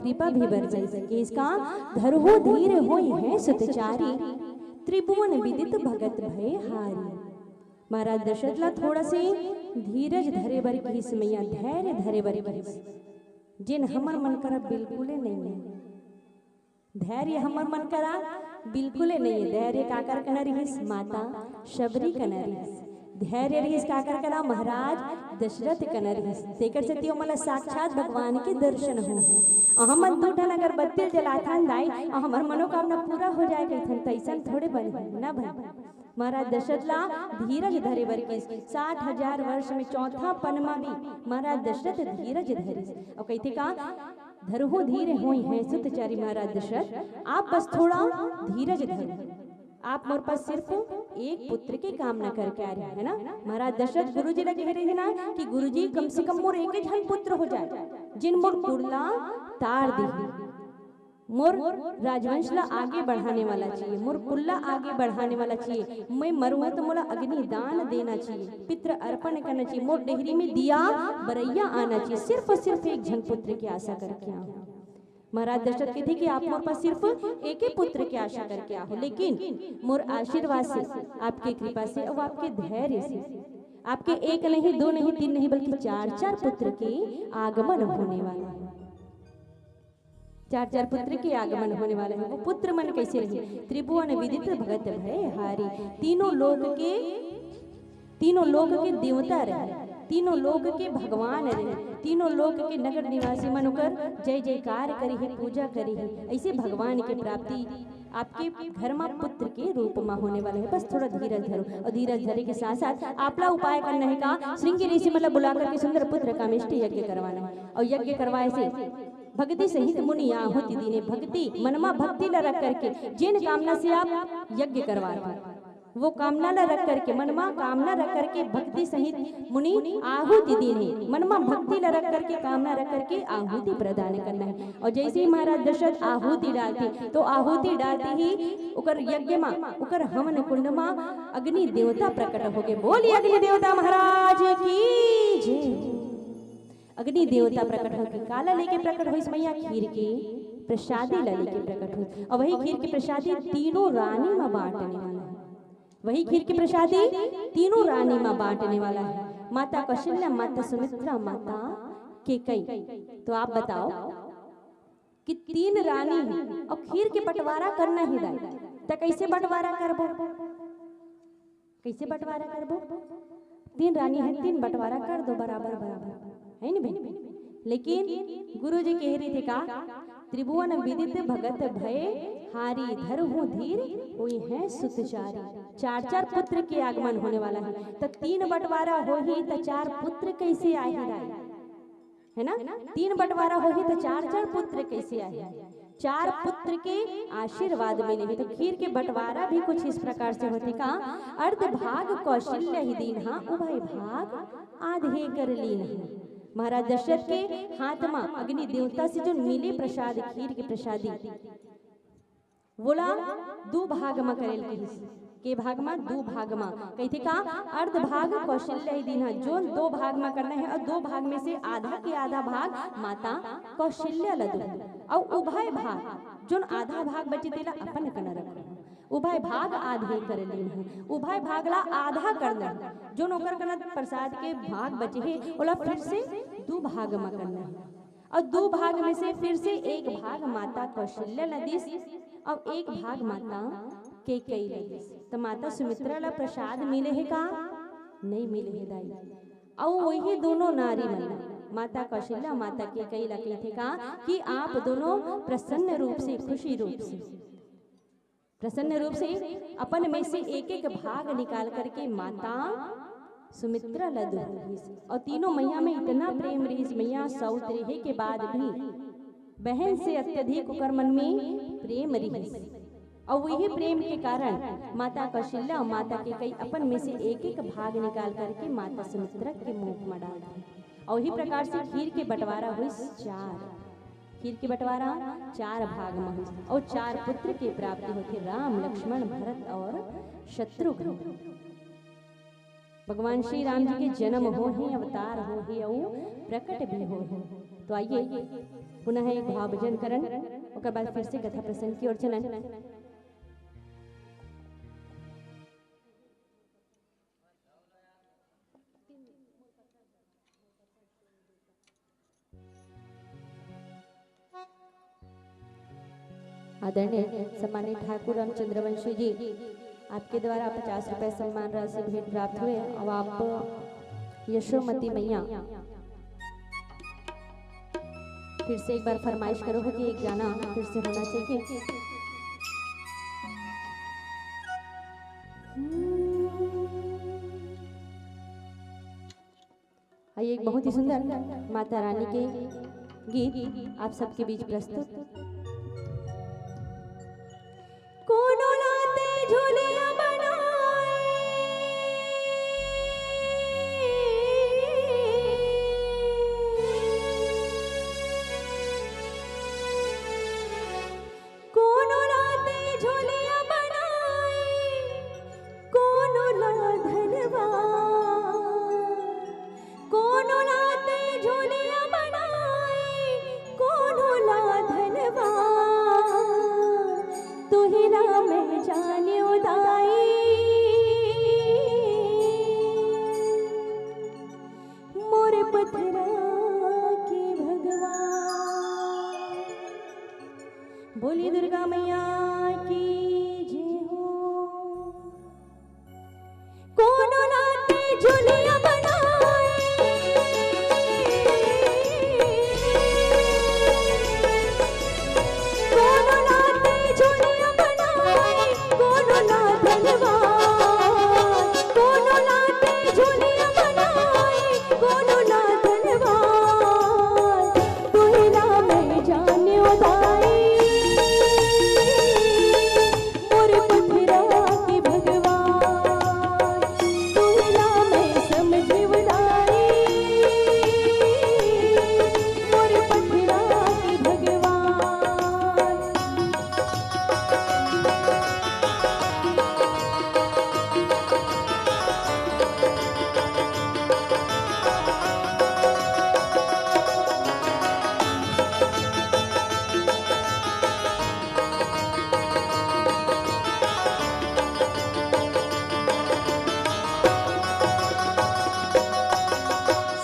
कृपा भी बर जाए कि इसका धरहु धीर होई है सतचारी, त्रिभुवन विदित भगत भय हारी। महाराज दशरथ ला थोड़ा से धीरज धरे बर की मैया, धैर्य धरे बर की, जिन हमर मन करा बिल्कुल नहीं है धैर्य, हमर मन करा बिल्कुल नहीं है धैर्य। काकर कना रहीस माता शबरी कना रहीस, धैर्य रहीस काकर कना महाराज दशरथ कना रहीस। तेकर से तियो मला साक्षात भगवान के दर्शन हो। अहमद दूठन अगर बत्ती जलाथन दाई हमर मनोकामना पूरा हो जाए कहथन, तैसन थोड़े बन ना बन। महाराज दशरथ ला धीरज धरे बर के 60,000 वर्ष में चौथा पनमा भी महाराज दशरथ धीरज धरे और कहते का धरहु धीर होई है सुतचारी। महाराज दशरथ आप बस थोड़ा धीरज धरो, आप मोर पास सिर्फ एक पुत्र की कामना करके आ रहे हैं ना। महाराज दशरथ गुरु जी लगे रहे ना कि गुरु जी कम से कम मोर एक जन पुत्र हो जाए, जिन मोर कुर्ला तार दी, मोर राजवंश ला आगे बढ़ाने वाला चाहिए, मोर कुल्ला आगे बढ़ाने वाला चाहिए। मैं मरूंगा तो मोला अग्नि दान देना चाहिए, पितृ अर्पण करना चाहिए, मोर डेहरी में दिया बरैया आना चाहिए। सिर्फ और सिर्फ एक जन पुत्र की आशा करके आओ। महाराज दशरथ कहते कि आप मोर पास सिर्फ एक ही पुत्र की आशा करके आओ, लेकिन मोर आशीर्वाद से, आपकी कृपा से और आपके धैर्य से आपके एक नहीं, दो नहीं, तीन नहीं, बल्कि 4-4 पुत्र के आगमन होने वाला है। 4-4 पुत्र के आगमन होने वाले हैं। वो पुत्र मन कैसे रहे? त्रिभुवन विदित भगत भय हारी, तीनों लोक के देवता रहे, तीनों लोक के भगवान रहे, तीनों लोक के नगर निवासी मनोकर जय जयकार करी है, पूजा करी है। ऐसे भगवान की प्राप्ति आपके घर में पुत्र के रूप में होने वाला है। बस थोड़ा धीरज धरो और धीरज धरे के साथ साथ आपला उपाय करना है का श्रृंगी ऋषि मतलब बुलाकर के सुंदर पुत्र का मिष्ट यज्ञ करवाना है। और यज्ञ करवाए से भक्ति सहित मुनि आहुति दीने, भक्ति मनमा भक्ति ला रख करके जिन कामना से आप यज्ञ करवा रहे वो कामना ला रख करके, मनमा कामना रख करके भक्ति सहित मुनि आहुति दीने, मनमा भक्ति ला रख करके कामना रख करके आहुति प्रदान करना है। और जैसे ही महाराज दशरथ आहुति डालते तो आहुति डालते ही उकर यज्ञ मा उकर हवन कुंड मा अग्नि देवता प्रकट हो गए। बोलिए अग्नि देवता महाराज की जय। अग्नि देवता प्रकट हो के काला लेके प्रकट हो, मैया खीर के प्रसादी ला लेके प्रकट हो और वही खीर के प्रसादी तीनों रानी में बांटने वाला है। वही खीर की प्रसादी तीनों रानी माँ बांटने वाला है, माता कौशल्या, माता सुमित्रा, माता केकई। तो आप बताओ कि तीन रानी है और खीर के बंटवारा करना ही दाई, तो कैसे बंटवारा करबो, कैसे बंटवारा करबो? तीन रानी है, तीन बंटवारा कर दो बराबर बराबर, है ना बहन? लेकिन गुरु जी कह रहे थे का, त्रिभुवन विदित भगत भय हारी, धरहु धीर हुई है सुतचारी। चार चार पुत्र के आगमन होने वाला है, तो तीन बंटवारा हो ही तो चार पुत्र कैसे आए है ना? तीन बंटवारा हो ही तो चार चार पुत्र कैसे आए? चार पुत्र के आशीर्वाद मिले। तो खीर के बंटवारा भी कुछ इस प्रकार से होते का, अर्ध भाग कौशल्य ही दीन, हाँ उभय भाग आधे कर लीन। महाराज दशरथ के हाथ में अग्नि देवता से जो मिले प्रसाद, खीर के प्रसादी, बोला दो भाग में करेल के भाग में, दो भाग में कहते का, अर्ध भाग कौशल्या ही दीन, जो दो भाग में करना है, और दो भाग में से आधा के आधा भाग माता कौशल्या लदू, और उभय भाग जो आधा भाग बचे तेला अपन कन रख, उभय भाग आधे कर लीन। उभय भाग ला आधा करना, जो नौकर करना प्रसाद के भाग बचे है ओला फिर से दो भाग में करना है, और दो भाग में से फिर से एक भाग माता कौशल्या लदीस और एक भाग माता केकई लदीस। तो माता सुमित्रा ला प्रसाद मिले है का? नहीं मिले है दाई। और वही दोनों नारी मन, माता कौशल्या, माता केकई ला कहते का कि आप दोनों प्रसन्न रूप से, खुशी रूप से, प्रसन्न रूप से अपन में से एक एक भाग निकाल करके माता सुमित्रा लदू, और तीनों मैया में इतना प्रेम रही, मैया सौत रहे के बाद भी बहन से अत्यधिक ओकर मन में प्रेम रही, और वही प्रेम के कारण माता कौशल्या और माता केकई अपन में से एक एक भाग निकाल करके माता सुमित्रा के मुख में डाल दी। और वही प्रकार से खीर के बंटवारा हुई चार, खीर के बंटवारा चार भाग में हुई, और चार पुत्र के प्राप्ति होते, राम, लक्ष्मण, भरत और शत्रुघ्न। भगवान श्री राम जी के जन्म हो ही, अवतार हो ही, और प्रकट भी हो ही। तो आइए पुनः एक भाव भजन करन, उसके बाद फिर से कथा प्रसंग की ओर चलन। आदरणीय सम्मानित ठाकुर रामचंद्रवंशी जी, आपके द्वारा 50 रुपए सम्मान राशि भेंट प्राप्त हुए, अब आप यशोमती मैया फिर से एक बार फरमाइश करो कि एक गाना फिर से होना चाहिए। आइए, एक बहुत ही सुंदर माता रानी के गीत आप सबके बीच प्रस्तुत। कोनो लाते झूलिया बनाए, कोनो लाते झूलिया बनाए, कोनो ला धनवा, कोनो लाते झूलिया बनाए, कोनो ला धनवा,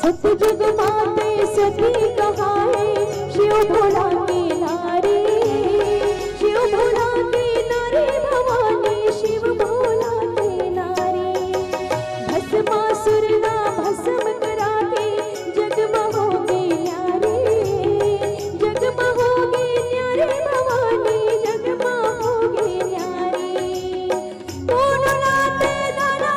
सतयुग माते सती कहाए शिव भोला की नारी, शिव भोला की नारी भवानी शिव भोला की नारी। भस्मासुर ना भस्म करा के जगमहोगी न्यारी, जगमहोगी न्यारी भवानी जगमहोगी न्यारी। दोनों नाते दाना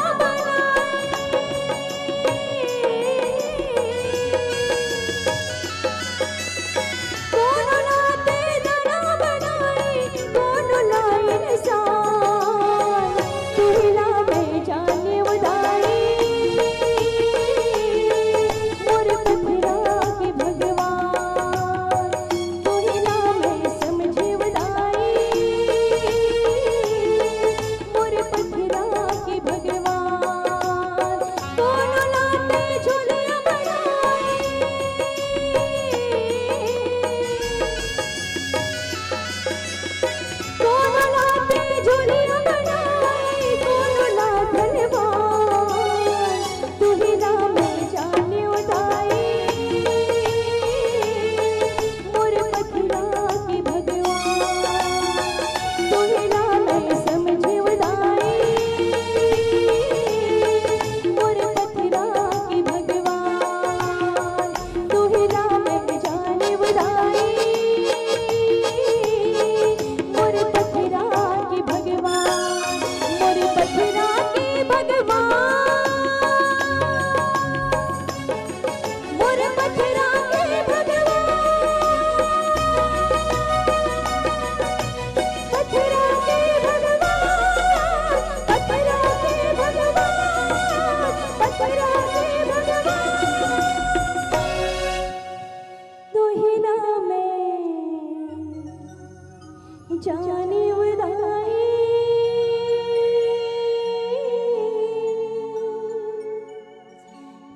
जाने उदाई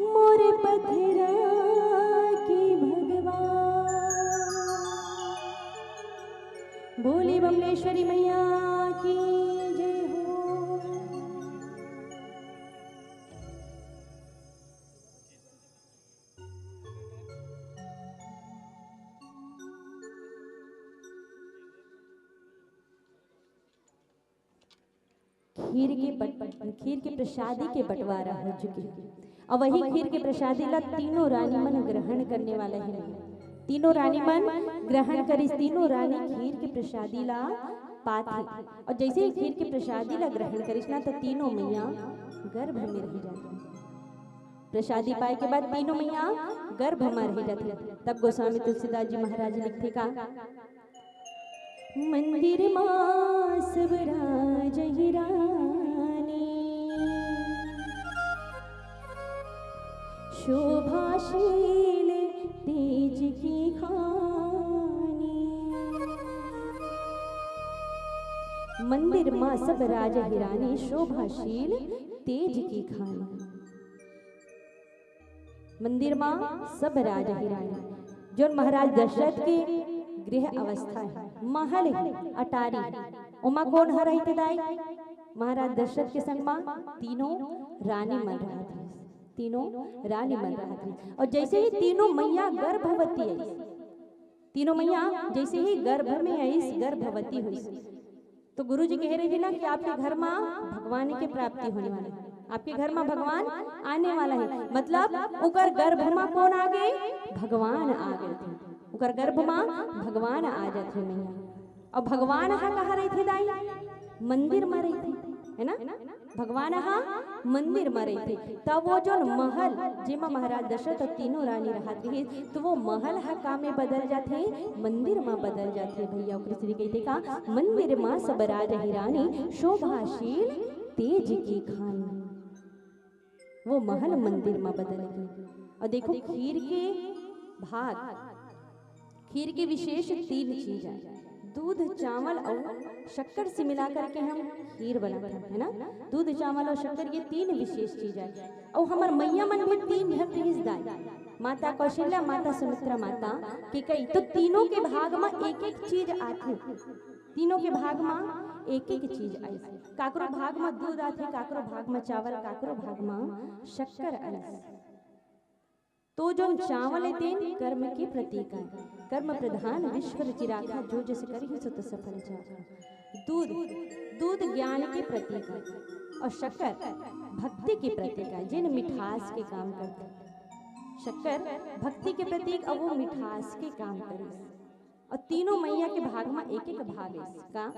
मोरे पथरा की भगवान। बोली बमलेश्वरी मैया की जय हो। खीर के प्रसादी के बंटवारा हो चुके और वही खीर के प्रसादी ला तीनों रानी मन ग्रहण करने वाला है। तीनों रानी मन ग्रहण करी, तीनों रानी खीर के प्रसादी ला पाती और जैसे ही खीर के प्रसादी ला ग्रहण करिस ना तो तीनों मैया गर्भ में रह जाती। प्रसादी पाए के बाद तीनों मैया गर्भ में रह जाती। तब गोस्वामी तुलसीदास जी महाराज लिखते का मंदिर मां सबराज हिरानी शोभाशील तेज की खानी। मंदिर मां सब राज हिरानी शोभाशील तेज की खानी। मंदिर मां सब राज हिरानी जो महाराज दशरथ के गृह अवस्था है, महल है, अटारी उमा कौन हरहित दाई महाराज दशरथ के संग मां तीनों रानी मन रहा थी। तीनों रानी मन रहा थी और जैसे ही तीनों मैया गर्भवती आई, तीनों मैया जैसे ही गर्भ में आई गर्भवती हुई तो गुरु जी कह रहे थे ना कि आपके घर में भगवान की प्राप्ति होने वाली है, आपके घर में भगवान आने वाला है। मतलब उकर गर्भ में कौन आ गए? भगवान आ गए थे। उकर गर्भ में भगवान आ जाते मैया और भगवान हा कहाँ रहे थे दाई? मंदिर में रहे थे, है ना? भगवान हा मंदिर में रहे थे। तब वो जो महल जेमा महाराज दशरथ और तीनों रानी रहते हैं तो वो महल हा का में बदल जाते, मंदिर में बदल जाते भैया। कृष्ण कहते का मंदिर मां सब राज हिरानी शोभाशील तेज की खानी। वो महल मंदिर में बदल गई। और देखो खीर के भाग, खीर के विशेष 3 चीज है, दूध चावल और शक्कर से मिलाकर के हम खीर बनाते हैं, है ना? दूध चावल और शक्कर ये 3 विशेष चीज है। और हमार मैया मन में 3 भक्त हिस्सा, माता कौशल्या, माता सुमित्रा, माता के कई, तो तीनों के भाग में एक एक चीज आती। तीनों के भाग में एक एक चीज आई। काकरो भाग में दूध आते, काकरो भाग में चावल, काकरो भाग में शक्कर आई। तो जो चावल तेन कर्म के प्रतीक है, कर्म प्रधान विश्व चिराखा, जो जस करी सो तो सफल चाखा। दूध दूध ज्ञान के प्रतीक है और शक्कर भक्ति के प्रतीक है, जिन मिठास के काम करते। शक्कर भक्ति के प्रतीक और वो मिठास के काम करे। और तीनों मैया के भाग में एक एक भाग है इसका।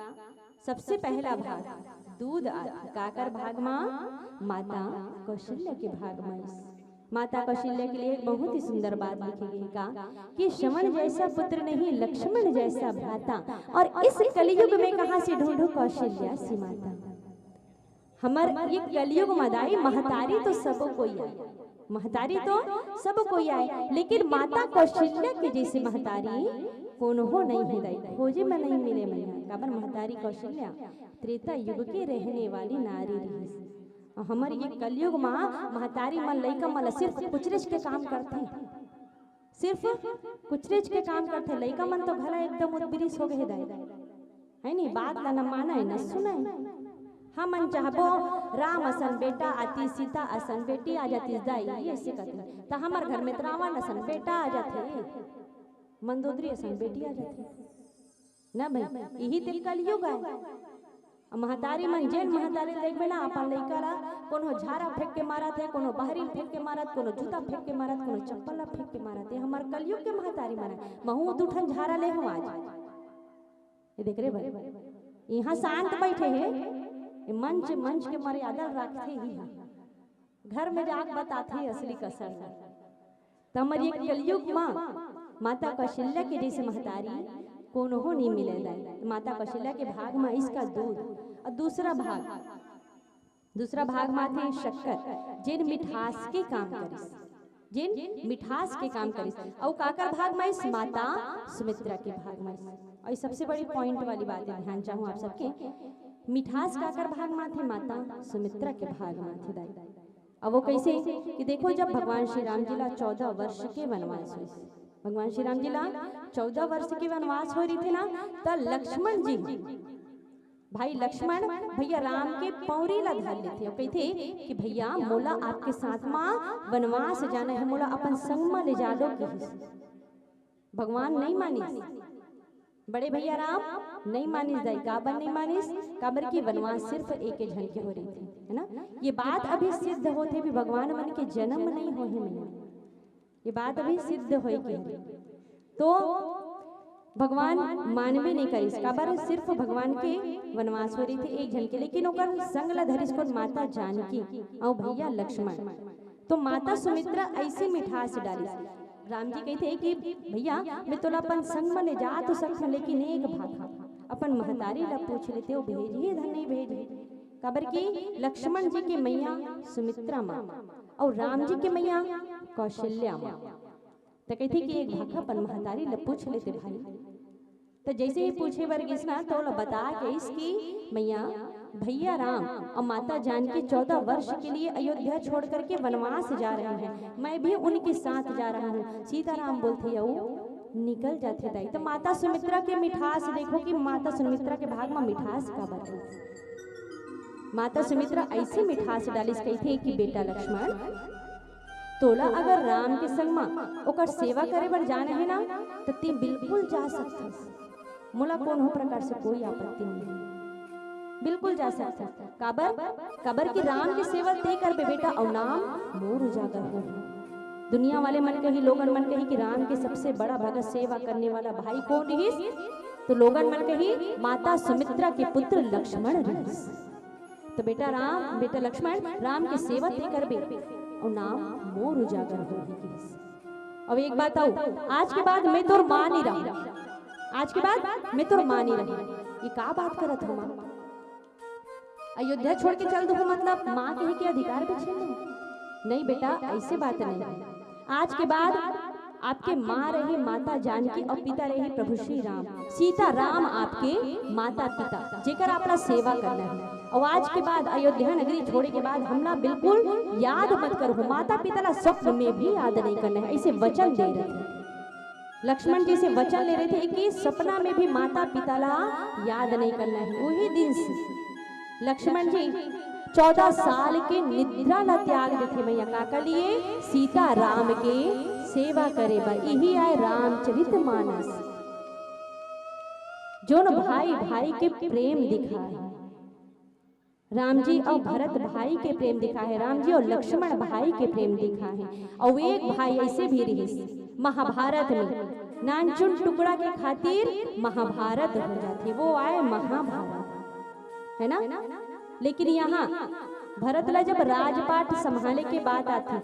सबसे पहला भाग दूध काकर भाग में माता कौशल्या के भाग में। माता कौशल्या के लिए एक बहुत ही सुंदर बात लिखी गई का कि श्रवण जैसा पुत्र नहीं, लक्ष्मण जैसा भ्राता, और इस कलयुग में कहां से ढूंढो कौशल्या सी माता। हमार ये कलयुग मदाई महतारी तो सब कोई आए, महतारी तो सब कोई आए, लेकिन माता कौशल्या के जैसे महतारी कौन हो नहीं है, खोजे में नहीं मिले मैया। काबर महतारी कौशल्या त्रेता युग के रहने वाली नारी रही। हमार ये कलयुग में महतारी मन लइका मन सिर्फ कुचरेज के काम करते हैं, सिर्फ कुचरेज के काम करते हैं। लइका मन तो भला एकदम उद्बिरिस हो गए है नहीं, बात ला न माना है न सुना है। हम चाहबो राम असन बेटा आती, सीता असन बेटी आ जाती दाई, ऐसे कहते तो हमार घर में रावण असन बेटा आ जाते, मंदोदरी असन बेटी आ जाती ना भाई। यही तो कलयुग है। महतारी मन जेन महतारी देखबे ना अपन लइका ला कोनो झारा फेंक के मारत है, कोनो बहरीन फेंक के मारत, कोनो जूता फेंक के मारत, कोनो चप्पल फेंक के मारत है। हमार कलयुग के महतारी मन महू दुठन झारा ले हूं आज। ये देख रे भाई, यहाँ शांत बैठे हैं, मंच मंच के मर्यादा रखते ही घर में जाग बताते असली कसर। तो हमारी कलयुग माँ माता कौशल्या के जैसे महतारी कोनो हो नहीं मिले। माता कौशल्या के भाग में इसका दूध, और दूसरा भाग माथे शक्कर, जिन मिठास के काम करिस, जिन मिठास के काम करिस। और काकर भाग में इस माता सुमित्रा के भाग में। और सबसे बड़ी पॉइंट वाली बात है, ध्यान चाहूँ आप सबके, मिठास काकर भाग में थे, माता सुमित्रा के भाग में थे दाई। अब वो कैसे कि देखो, जब भगवान श्री राम जी ला 14 वर्ष के वनवास हुए, भगवान श्री राम जी ला 14 वर्ष के वनवास हो रही थी ना, तब लक्ष्मण जी भाई लक्ष्मण भैया राम के पौरी ला धर लेते और कहते कि भैया मोला आपके साथ में वनवास जाना है, मोला अपन संग में ले जा लो। भगवान नहीं मानिस, बड़े भैया राम नहीं मानिस दाई। काबर नहीं मानिस? काबर की वनवास सिर्फ एक झन के हो रही थी, है ना। ये बात अभी सिद्ध होते भी भगवान मन के जन्म नहीं हो मैया, ये बात अभी सिद्ध हो के तो भगवान मानवे नहीं करिस। काबर सिर्फ भगवान के वनवास हो रही थी एक झन के, लेकिन ओकर संग ला धरिस को माता जानकी और भैया लक्ष्मण। तो माता सुमित्रा ऐसी मिठास डालिस। राम जी कहते कि भैया मैं तोला अपन संग में ले जा तो सकूं, लेकिन एक बात अपन महतारी ला पूछ लेते हो, भेजिए धन नहीं भेजिए। काबर की लक्ष्मण जी के मैया सुमित्रा माँ और राम जी के मैया कौशल्या माँ। तो कहते कि एक भाखा अपन महतारी ला पूछ लेते भाई। तो जैसे ही पूछे वर्गीस ना तो बता के इसकी मैया भैया राम और माता जानकी 14 वर्ष के लिए अयोध्या छोड़ करके वनवास जा रहे हैं, मैं भी उनके साथ जा रहा हूँ। सीताराम बोलते वो निकल जाते दाई। तो माता सुमित्रा के मिठास देखो कि माता सुमित्रा के भाग में मिठास का बता। माता सुमित्रा ऐसी मिठास डालिस कहते कि बेटा लक्ष्मण तोला अगर राम के संग में ओकर सेवा करे बर जाना है ना, तो ती बिल्कुल जा सकथस, मोला कोनो प्रकार से कोई आपत्ति नहीं, बिल्कुल जा सकता। काबर की राम की सेवा ते करबे बेटा और नाम मोर उजागर हो। दुनिया वाले मन कही, लोगन मन कही कि राम के सबसे बड़ा भगत सेवा करने वाला भाई कौन रहीस? तो लोगन मन कही माता सुमित्रा के पुत्र लक्ष्मण रहीस। तो बेटा राम, बेटा लक्ष्मण राम की सेवा ते करबे और नाम मोर उजागर हो। अब एक बात आओ, आज के बाद मैं तोर मां नहीं रहा, आज के बाद मैं तोर मां नहीं रही। ये का बात करत हो मां? अयोध्या छोड़ के चल दो मतलब माँ के अधिकार पे छीन लो? नहीं बेटा, ऐसे बात नहीं। आज के बाद आपके माँ रही माता जानकी और पिता रही प्रभु श्री राम। सीता राम आपके माता पिता जेकर आपला सेवा करना है। और आज के बाद अयोध्या नगरी छोड़े के बाद हमला बिल्कुल याद मत करो, माता पिता ला स्वप्न में भी याद नहीं करना है। ऐसे वचन दे रहे थे लक्ष्मण जी से, वचन ले रहे थे कि सपना में भी माता पिता ला याद नहीं करना है। वही दिन से लक्ष्मण जी 14 साल के निद्रा ला त्याग देते मैया का लिए सीता राम के सेवा करे बा, यही आए रामचरित मानस। जो न भाई भाई के प्रेम दिखा है, राम जी और भरत भाई के प्रेम दिखा है, राम जी और लक्ष्मण भाई के प्रेम दिखा है। और एक भाई ऐसे भी रही महाभारत में, नानचुन टुकड़ा के खातिर महाभारत हो जाती, वो आए महाभारत, है ना। लेकिन यहाँ भरत ला जब राजपाट संभाले के बात आती,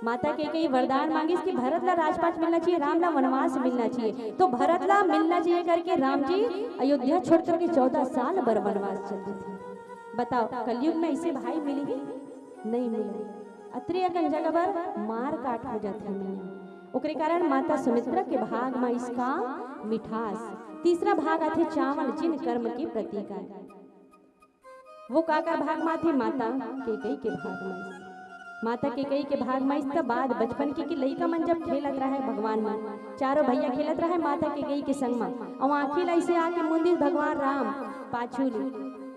माता के कई वरदान मांगी कि भरत ला राजपाट मिलना चाहिए, राम ला वनवास मिलना चाहिए। तो भरत ला मिलना चाहिए करके राम जी अयोध्या छोड़ करके 14 साल बर वनवास चलते थे। बताओ कलयुग में ऐसे भाई मिली ही नहीं मिले। अत्रि अकन जगह पर मार काट हो जाती मैया, ओकरे कारण माता सुमित्रा के भाग में इसका मिठास। तीसरा भाग आथे चावल, जिन कर्म के प्रतीक है, वो काकर भाग में थे, माता केकई के भाग में। माता केकई के भाग में इसका बाद बचपन की लइका मन जब खेलत रहे भगवान में, चारों भैया खेलत रहे माता केकई के संग में, और आखिर ऐसे आके मुंदिर भगवान राम पाछू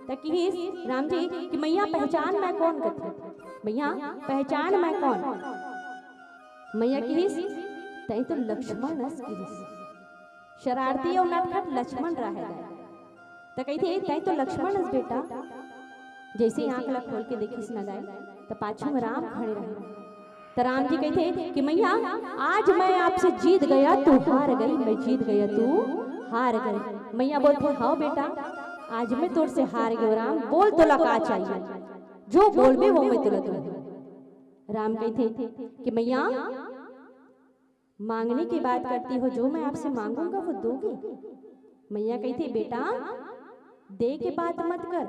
तकी राम जी कि मैया पहचान मैं कौन कथे, मैया पहचान मैं कौन। मैया की तई तो लक्ष्मण अस की शरारती और नटखट लक्ष्मण रहे, तो कही थे तई तो लक्ष्मण अस बेटा। जैसे ही आंख ला खोल के देखी न जाए तो पाछू में राम खड़े रहे। तो राम जी कहते कि मैया आज मैं आपसे जीत गया तू हार गई, मैं जीत गया तू हार गई। मैया बोलते हाँ बेटा आज मैं तुझ से हार गया, राम बोल तो लगा चाहिए, जो बोल भी वो मैं तुला दूंगा। राम कहते कि मैया मांगने की बात करती हो, जो मैं आपसे मांगूंगा वो दोगी। मैया कहती बेटा दे के बात मत कर,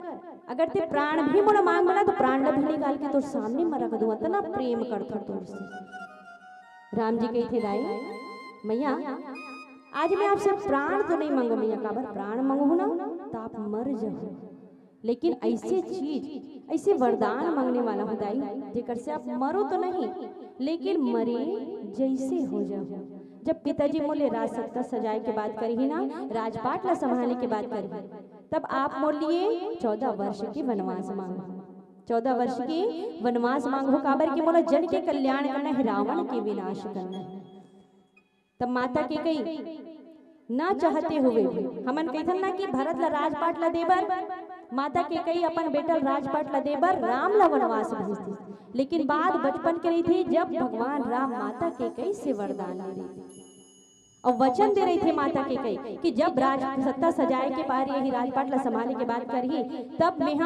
अगर ते प्राण भी मोड़ा मांग मिला तो प्राण भी निकाल के तो सामने में रख दूंगा, इतना प्रेम करता तोर से। राम जी कहते दाई मैया आज मैं आपसे प्राण तो नहीं मांगू, मैया काबर प्राण मांगू ना तो आप मर जाओ, लेकिन ऐसे चीज ऐसे वरदान मांगने वाला हो दाई जेकर से आप मरो तो नहीं लेकिन मरे जैसे हो जाओ। जब पिताजी मोले राज सत्ता सजाए के बात करी ना, राजपाट ला संभालने की बात करी, तब आप मोल लिए 14 वर्ष की वनवास मांगो, 14 वर्ष की वनवास मांगो काबर की मोला जन के कल्याण करना है, रावण के विनाश करना है। तब माता के कही ना चाहते हुए हमन कहथन ना कि भरत ला राजपाट ला देबर, माता के कई अपन बेटा राजपाट ला देबर राम ला वनवास भेजती, लेकिन बात बचपन के रही थी जब भगवान राम माता के कई से वरदान ले रही थी और वचन दे रहे थे माता के कई कि जब राज सत्ता सजाए के बाद यही राजपाट ला संभालने के बात करी, तब मैं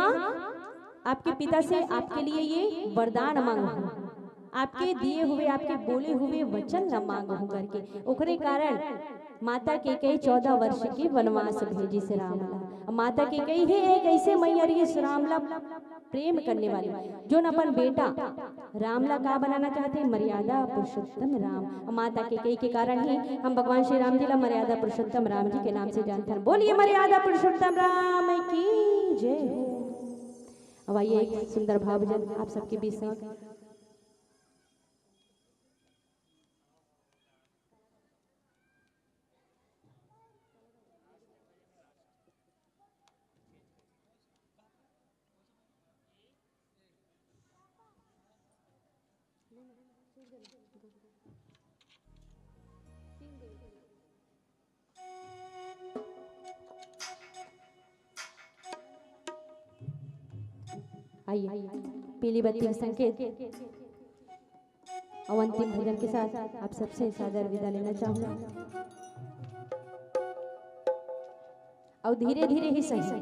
आपके पिता से आपके लिए ये वरदान मांगू, आपके दिए हुए आपके बोले हुए वचन न मांगू करके। ओकरे कारण माता के कई 14 वर्ष के वनवास भेजी से रामला। माता के कई है एक ऐसे मैया रही रामला प्रेम करने वाली, जो न अपन बेटा रामला का बनाना चाहते मर्यादा पुरुषोत्तम राम। माता के कई के कारण ही हम भगवान श्री राम जी ला मर्यादा पुरुषोत्तम राम जी के नाम से जानते हैं। बोलिए मर्यादा पुरुषोत्तम राम की जय हो। अब आइए एक सुंदर भावजन आप सबके बीच में आइए पीली बत्ती के संकेत और अंतिम भजन के साथ आप सबसे सादर विदा लेना चाहूंगा। और धीरे धीरे ही सही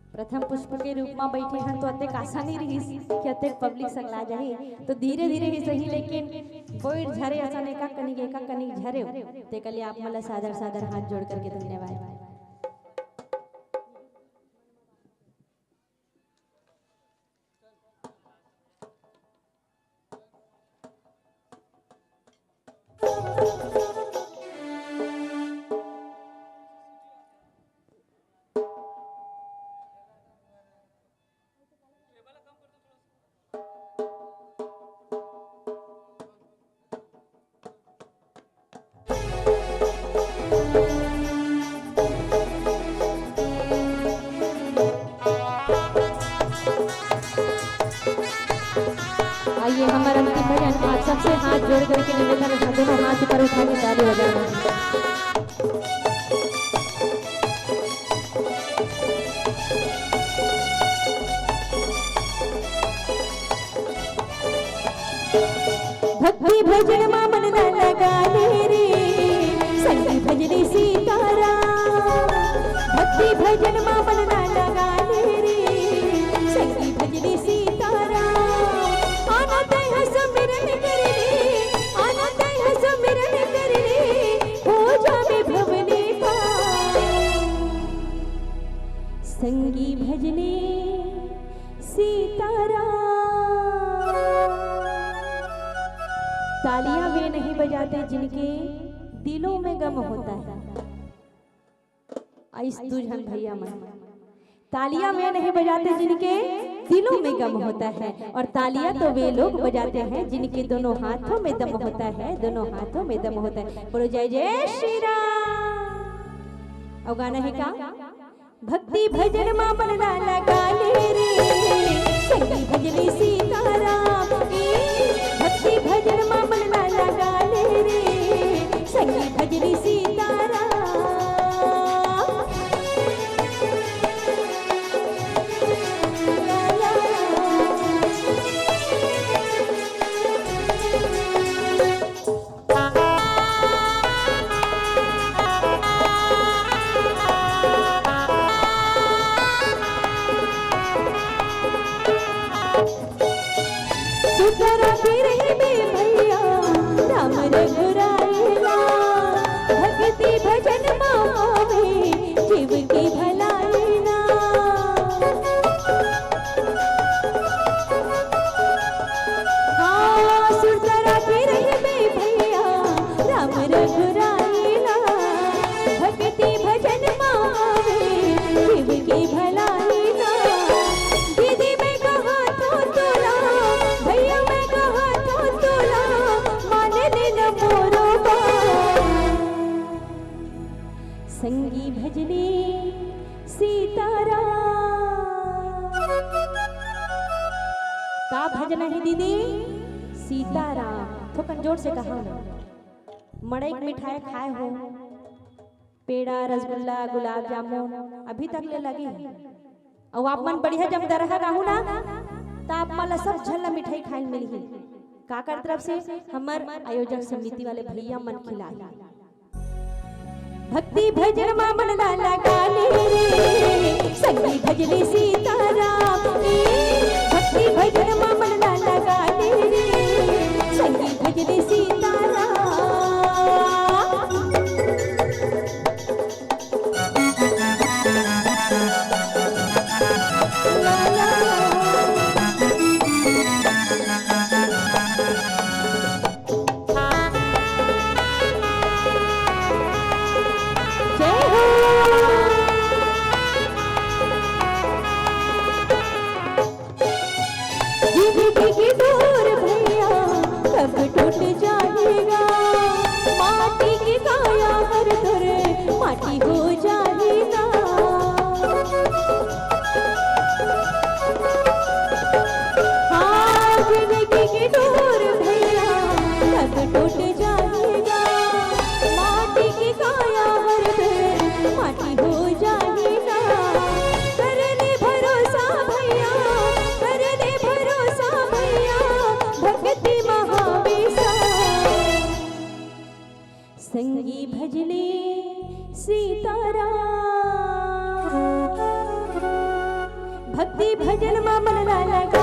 प्रथम पुष्प के रूप में बैठे हैं तो अतेक आशा नहीं रही कि अतेक पब्लिक सकला जाए, तो धीरे धीरे ही सही लेकिन कोई झरे असन एक कनिक झरे ते कले आप मला सादर सादर हाथ जोड़ करके धन्यवाद। भक्ति भजन मा मन ना लगा रे संगी भजनी सीताराम भक्ति भजन मा मन ना लगा रे संगी भजनी सीताराम आनंद है सुमिरन कर रे आनंद है सुमिरन कर रे हो जावे भवने पार संगी भजनी सीताराम। तालियां वे नहीं बजाते जिनके दिलों में गम होता है। आइस तुझन भैया मन तालियां वे नहीं बजाते जिनके दिलों में गम होता है और तालियां तो वे लोग बजाते हैं जिनके दोनों हाथों में दम होता है दोनों हाथों में दम होता है। बोलो जय जय श्री राम। और गाना है का भक्ति भजन मा मन ना लगा रे संगी भजनी सीताराम भक्ति भजन मा मन ना लगा रे संगी भजनी सीताराम। भक्ति भजन मावे जीव की भलाई ना हाँ सुरतरा के रहे में भैया राम रघुराई ना भक्ति भजन मावे जीव की भलाई ना दीदी मैं कहा तो तोला भैया मैं कहा तो तोला मान लेना मोरो संगी भजनी सीताराम। का भजन है दीदी सीताराम थोकन जोर से कहा ना मड़ई मिठाई खाए हो पेड़ा रसगुल्ला गुलाब जामुन अभी तक ले लगी और आप मन बढ़िया जब दरहा रहू ना तो आप माला सब झल्ला मिठाई खाए मिली काकर तरफ से हमार आयोजक समिति वाले भैया मन खिलाए भक्ति भजन मा मन ना लगा रे संगी भजनी सीताराम भक्ति भजन मा मन ना लगा रे संगी भजनी सीताराम। संगी भजनी सीताराम भक्ति भजन मा मन ना लगा